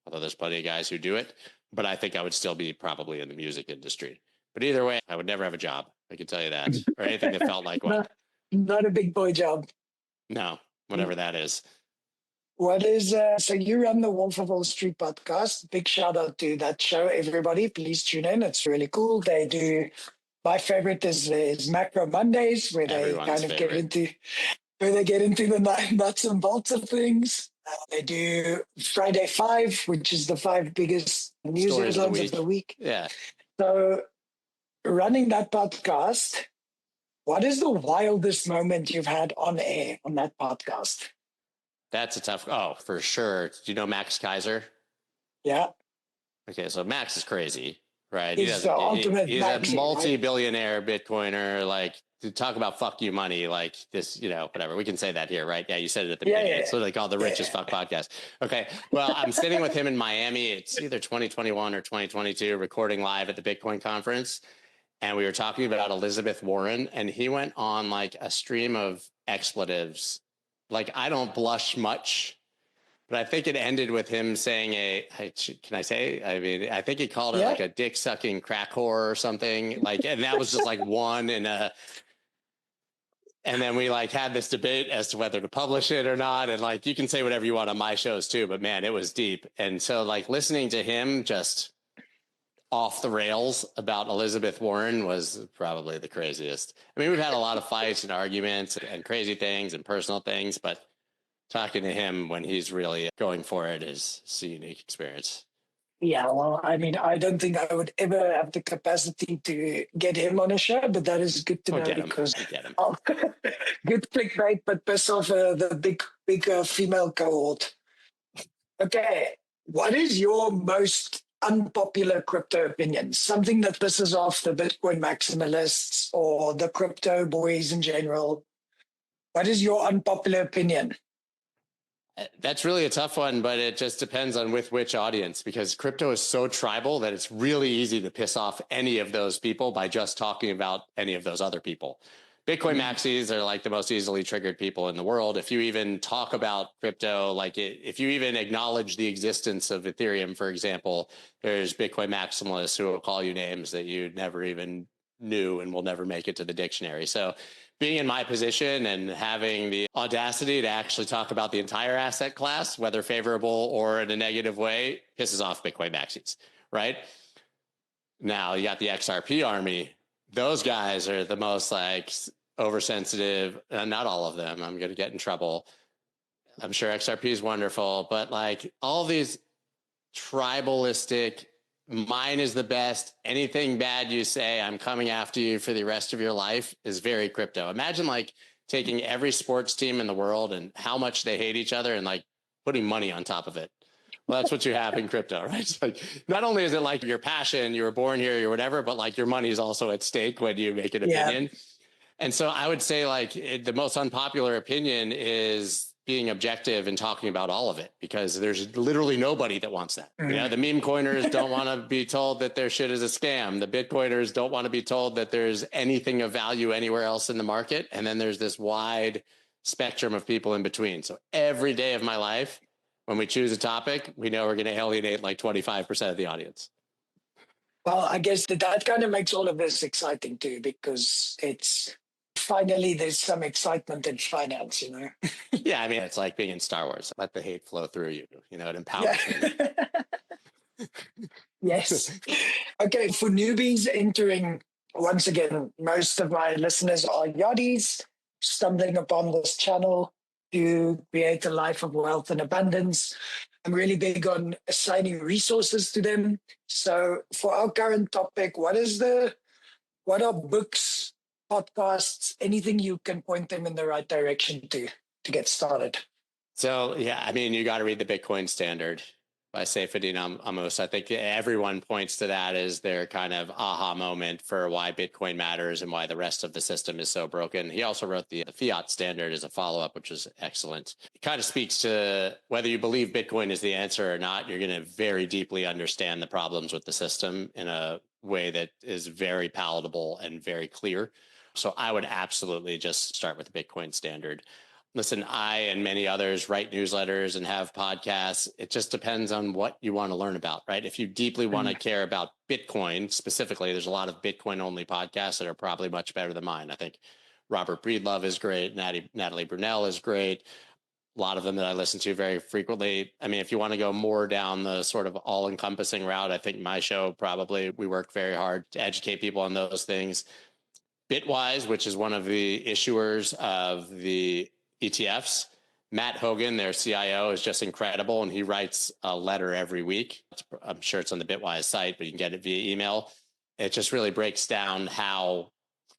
although there's plenty of guys who do it, but I think I would still be probably in the music industry. But either way, I would never have a job. I can tell you that, or anything that felt like one. Not a big boy job. No, whatever that is. What is, so you run the Wolf of Wall Street podcast. Big shout out to that show, everybody. Please tune in. It's really cool. They do, my favorite is Macro Mondays, where they kind of get into the nuts and bolts of things. They do Friday 5, which is the 5 biggest news headlines of the week. Yeah. So running that podcast, what is the wildest moment you've had on air on that podcast? That's a tough, for sure. Do you know Max Kaiser? Yeah. Okay, so Max is crazy, right? He's the ultimate he's Maxi, a multi-billionaire Bitcoiner, like, to talk about fuck you money, like this, whatever. We can say that here, right? Yeah, you said it at the beginning. It's literally called the richest fuck podcast. Okay, well, I'm sitting with him in Miami. It's either 2021 or 2022, recording live at the Bitcoin conference. And we were talking about Elizabeth Warren, and he went on like a stream of expletives. Like, I don't blush much, but I think it ended with him saying can I say? I mean, I think he called it like a dick sucking crack whore or something. Like, and that was just like one and then we like had this debate as to whether to publish it or not. And like, you can say whatever you want on my shows too, but man, it was deep. And so like listening to him just off the rails about Elizabeth Warren was probably the craziest. I mean, we've had a lot of fights and arguments and crazy things and personal things, but talking to him when he's really going for it is a unique experience. Yeah, well, I mean, I don't think I would ever have the capacity to get him on a show, but that is good to know because good clickbait, but piss off the big female cohort. Okay, what is your most unpopular crypto opinion? Something that pisses off the Bitcoin maximalists or the crypto boys in general. What is your unpopular opinion? That's really a tough one, but it just depends on with which audience, because crypto is so tribal that it's really easy to piss off any of those people by just talking about any of those other people. Bitcoin maxis are like the most easily triggered people in the world. If you even talk about crypto, if you even acknowledge the existence of Ethereum, for example, there's Bitcoin maximalists who will call you names that you never even knew and will never make it to the dictionary. So being in my position and having the audacity to actually talk about the entire asset class, whether favorable or in a negative way, pisses off Bitcoin maxis, right? Now you got the XRP army. Those guys are the most oversensitive. Not all of them. I'm going to get in trouble. I'm sure XRP is wonderful, but all these tribalistic, mine is the best, anything bad you say, I'm coming after you for the rest of your life, is very crypto. Imagine taking every sports team in the world and how much they hate each other and putting money on top of it. Well, that's what you have in crypto, right? It's not only is it your passion, you were born here, or whatever, but your money is also at stake when you make an opinion. Yeah. And so I would say the most unpopular opinion is being objective and talking about all of it, because there's literally nobody that wants that. You know, the meme coiners don't want to be told that their shit is a scam. The Bitcoiners don't want to be told that there's anything of value anywhere else in the market. And then there's this wide spectrum of people in between. So every day of my life, when we choose a topic, we know we're going to alienate 25% of the audience. Well, I guess that kind of makes all of this exciting too, because it's finally there's some excitement in finance, you know? Yeah, I mean, it's like being in Star Wars. Let the hate flow through you. You know, it empowers you. Yes. Okay, for newbies entering, once again, most of my listeners are yachties stumbling upon this channel to create a life of wealth and abundance. I'm really big on assigning resources to them. So for our current topic, what are books, podcasts, anything you can point them in the right direction to get started? So, yeah, I mean, you got to read the Bitcoin Standard by Seyfuddin Amos. I think everyone points to that as their kind of aha moment for why Bitcoin matters and why the rest of the system is so broken. He also wrote the Fiat Standard as a follow-up, which is excellent. It kind of speaks to whether you believe Bitcoin is the answer or not, you're going to very deeply understand the problems with the system in a way that is very palatable and very clear. So I would absolutely just start with the Bitcoin Standard. Listen, I and many others write newsletters and have podcasts. It just depends on what you want to learn about, right? If you deeply want to care about Bitcoin specifically, there's a lot of Bitcoin only podcasts that are probably much better than mine. I think Robert Breedlove is great. Natalie Brunell is great. A lot of them that I listen to very frequently. I mean, if you want to go more down the sort of all encompassing route, I think my show, probably, we work very hard to educate people on those things. Bitwise, which is one of the issuers of the ETFs. Matt Hogan, their CIO, is just incredible, and he writes a letter every week. I'm sure it's on the Bitwise site, but you can get it via email. It just really breaks down how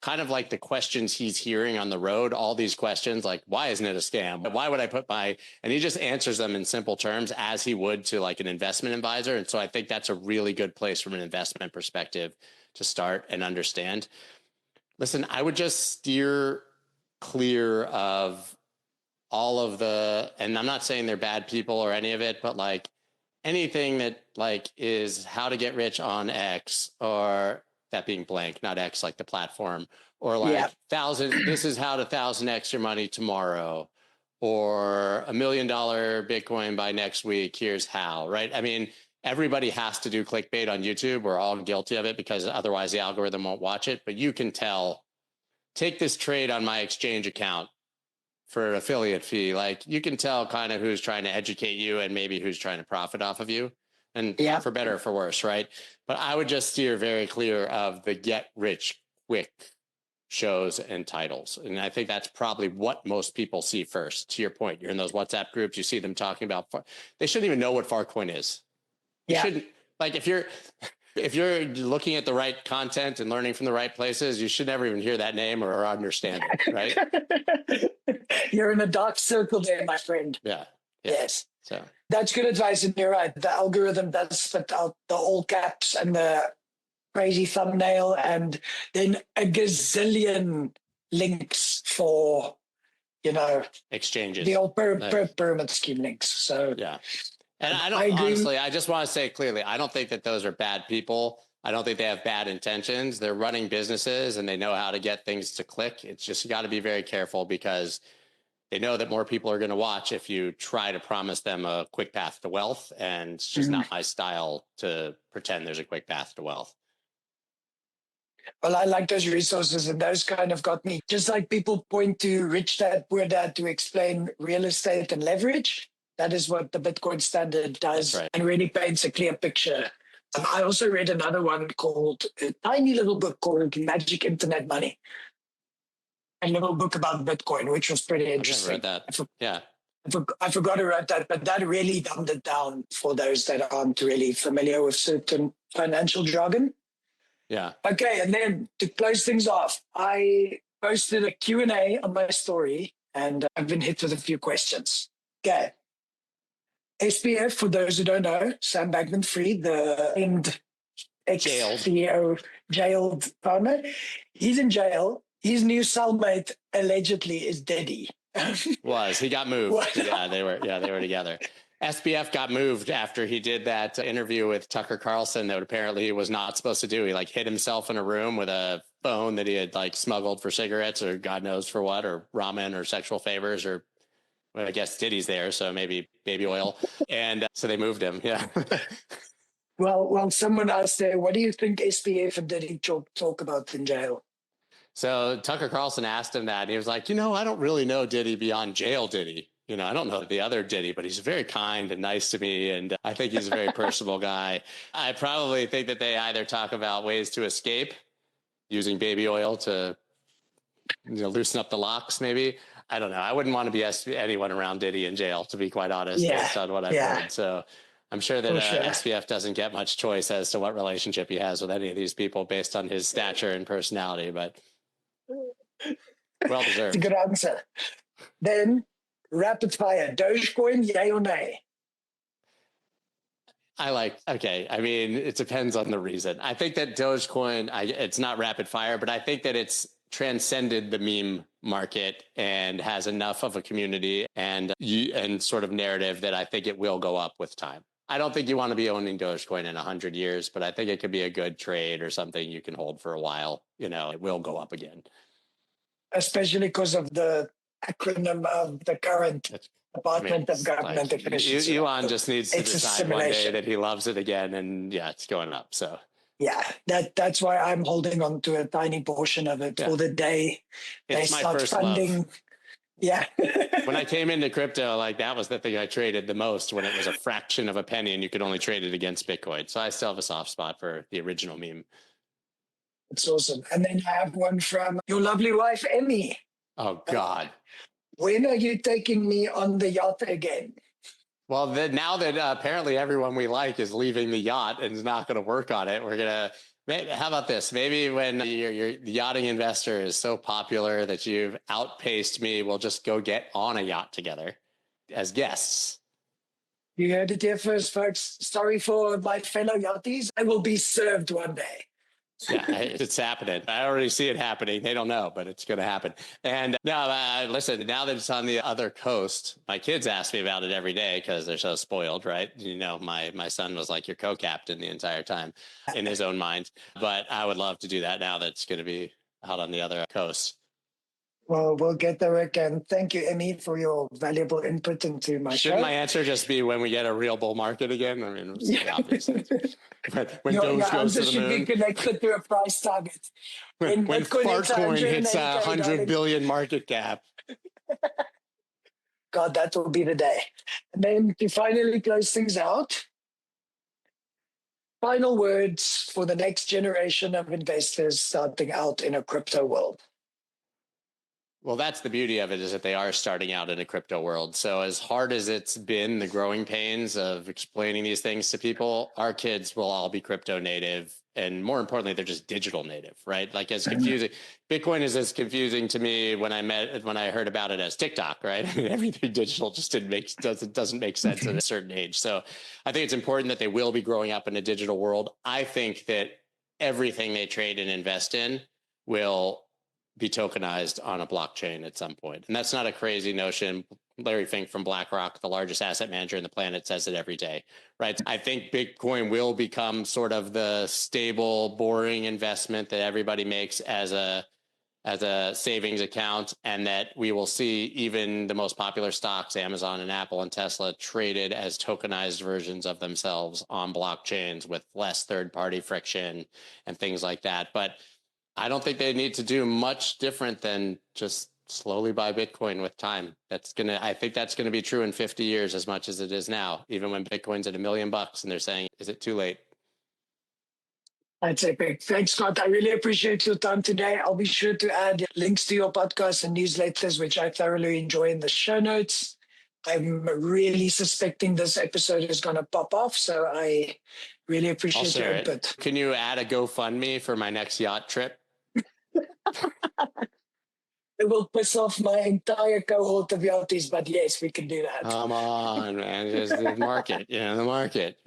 kind of the questions he's hearing on the road, all these questions why isn't it a scam? Why would I put and he just answers them in simple terms as he would to an investment advisor. And so I think that's a really good place from an investment perspective to start and understand. Listen, I would just steer clear of all of and I'm not saying they're bad people or any of it, but anything that is how to get rich on X, or that being blank, not X, the platform, or this is how to 1,000X your money tomorrow, or $1 million Bitcoin by next week. Here's how, right? I mean, everybody has to do clickbait on YouTube. We're all guilty of it because otherwise the algorithm won't watch it. But you can tell, take this trade on my exchange account for an affiliate fee. You can tell kind of who's trying to educate you and maybe who's trying to profit off of you, and for better or for worse, right? But I would just steer very clear of the get rich quick shows and titles. And I think that's probably what most people see first. To your point, you're in those WhatsApp groups, you see them talking about, they shouldn't even know what Farcoin is. You shouldn't, if you're looking at the right content and learning from the right places, you should never even hear that name or understand it, right? You're in a dark circle there, my friend. Yeah. Yes. So that's good advice, and you're right. The algorithm does spit out the all caps and the crazy thumbnail, and then a gazillion links for exchanges. the old pyramid scheme links. So yeah. And I I don't, agree. honestly, I just want to say clearly, I don't think that those are bad people. I don't think they have bad intentions. They're running businesses and they know how to get things to click. It's just, you got to be very careful because they know that more people are going to watch if you try to promise them a quick path to wealth. And it's just not my style to pretend there's a quick path to wealth. Well, I like those resources, and those kind of got me. Just like people point to Rich Dad, Poor Dad to explain real estate and leverage, that is what the Bitcoin Standard does, Right. and really paints a clear picture. I also read another one called, a tiny little book called Magic Internet Money, a little book about Bitcoin, which was pretty interesting. I've never read that. Yeah. I forgot to write that, but that really dumbed it down for those that aren't really familiar with certain financial jargon. Yeah. Okay, and then to close things off, I posted a Q&A on my story, and I've been hit with a few questions. Okay. SPF, for those who don't know, Sam Bankman-Fried, the ex-CEO, jailed founder, he's in jail. His new cellmate allegedly is Diddy. He got moved. They were together. SBF got moved after he did that interview with Tucker Carlson that apparently he was not supposed to do. He hid himself in a room with a phone that he had smuggled for cigarettes or God knows for what, or ramen or sexual favors, or well, I guess Diddy's there, so maybe baby oil. And so they moved him. Yeah. Well, someone asked there, what do you think SPF and Diddy talk about in jail? So Tucker Carlson asked him that. And he was like, I don't really know Diddy beyond jail Diddy. I don't know the other Diddy, but he's very kind and nice to me. And I think he's a very personable guy. I probably think that they either talk about ways to escape using baby oil to loosen up the locks, maybe. I don't know. I wouldn't want to be anyone around Diddy in jail, to be quite honest, based on what I've heard. So I'm sure that SPF doesn't get much choice as to what relationship he has with any of these people based on his stature and personality, but well deserved. It's a good answer. Then, rapid fire, Dogecoin, yay or nay? Okay. I mean, it depends on the reason. I think that Dogecoin, it's not rapid fire, but I think that it's transcended the meme market and has enough of a community and sort of narrative that I think it will go up with time. I don't think you want to be owning Dogecoin in 100 years, but I think it could be a good trade or something you can hold for a while. It will go up again. Especially because of the acronym of the current Department of Government Efficiency. Elon just needs to decide one day that he loves it again, and it's going up. So that's why I'm holding on to a tiny portion of it for the day they start funding. Love. Yeah. When I came into crypto, that was the thing I traded the most when it was a fraction of a penny and you could only trade it against Bitcoin. So I still have a soft spot for the original meme. It's awesome. And then I have one from your lovely wife, Emmy. Oh, God. When are you taking me on the yacht again? Well, now that apparently everyone we like is leaving the yacht and is not going to work on it, we're going to... How about this? Maybe when your Yachting Investor is so popular that you've outpaced me, we'll just go get on a yacht together as guests. You heard it here first, folks. Sorry for my fellow yachties. I will be served one day. Yeah, it's happening. I already see it happening. They don't know, but it's going to happen. And now, listen, now that it's on the other coast, my kids ask me about it every day because they're so spoiled, right? My son was like your co-captain the entire time in his own mind. But I would love to do that now that it's going to be out on the other coast. Well, we'll get there again. Thank you, Emmy, for your valuable input into my show. Shouldn't my answer just be when we get a real bull market again? I mean, it's the obvious answer. When Doge goes to the should moon. be connected to a price target. When Fartcoin hits 100 billion market cap. God, that will be the day. And then to finally close things out, final words for the next generation of investors starting out in a crypto world. Well, that's the beauty of it, is that they are starting out in a crypto world. So as hard as it's been, the growing pains of explaining these things to people, our kids will all be crypto native. And more importantly, they're just digital native, right? As confusing. Bitcoin is as confusing to me when I heard about it as TikTok, right? I mean, everything digital just doesn't make sense at a certain age. So I think it's important that they will be growing up in a digital world. I think that everything they trade and invest in will be tokenized on a blockchain at some point. And that's not a crazy notion. Larry Fink from BlackRock, the largest asset manager in the planet, says it every day, right? I think Bitcoin will become sort of the stable, boring investment that everybody makes as a savings account, and that we will see even the most popular stocks, Amazon and Apple and Tesla, traded as tokenized versions of themselves on blockchains with less third-party friction and things like that. But I don't think they need to do much different than just slowly buy Bitcoin with time. I think that's gonna be true in 50 years as much as it is now, even when Bitcoin's at $1 million and they're saying, is it too late? That's epic. Thanks, Scott. I really appreciate your time today. I'll be sure to add links to your podcast and newsletters, which I thoroughly enjoy, in the show notes. I'm really suspecting this episode is going to pop off, so I really appreciate your input. Can you add a GoFundMe for my next yacht trip? It will piss off my entire cohort of yachties, but yes, we can do that. Come on, man. Just the market, the market.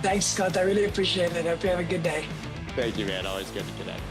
Thanks, Scott. I really appreciate it. Hope you have a good day. Thank you, man. Always good to connect.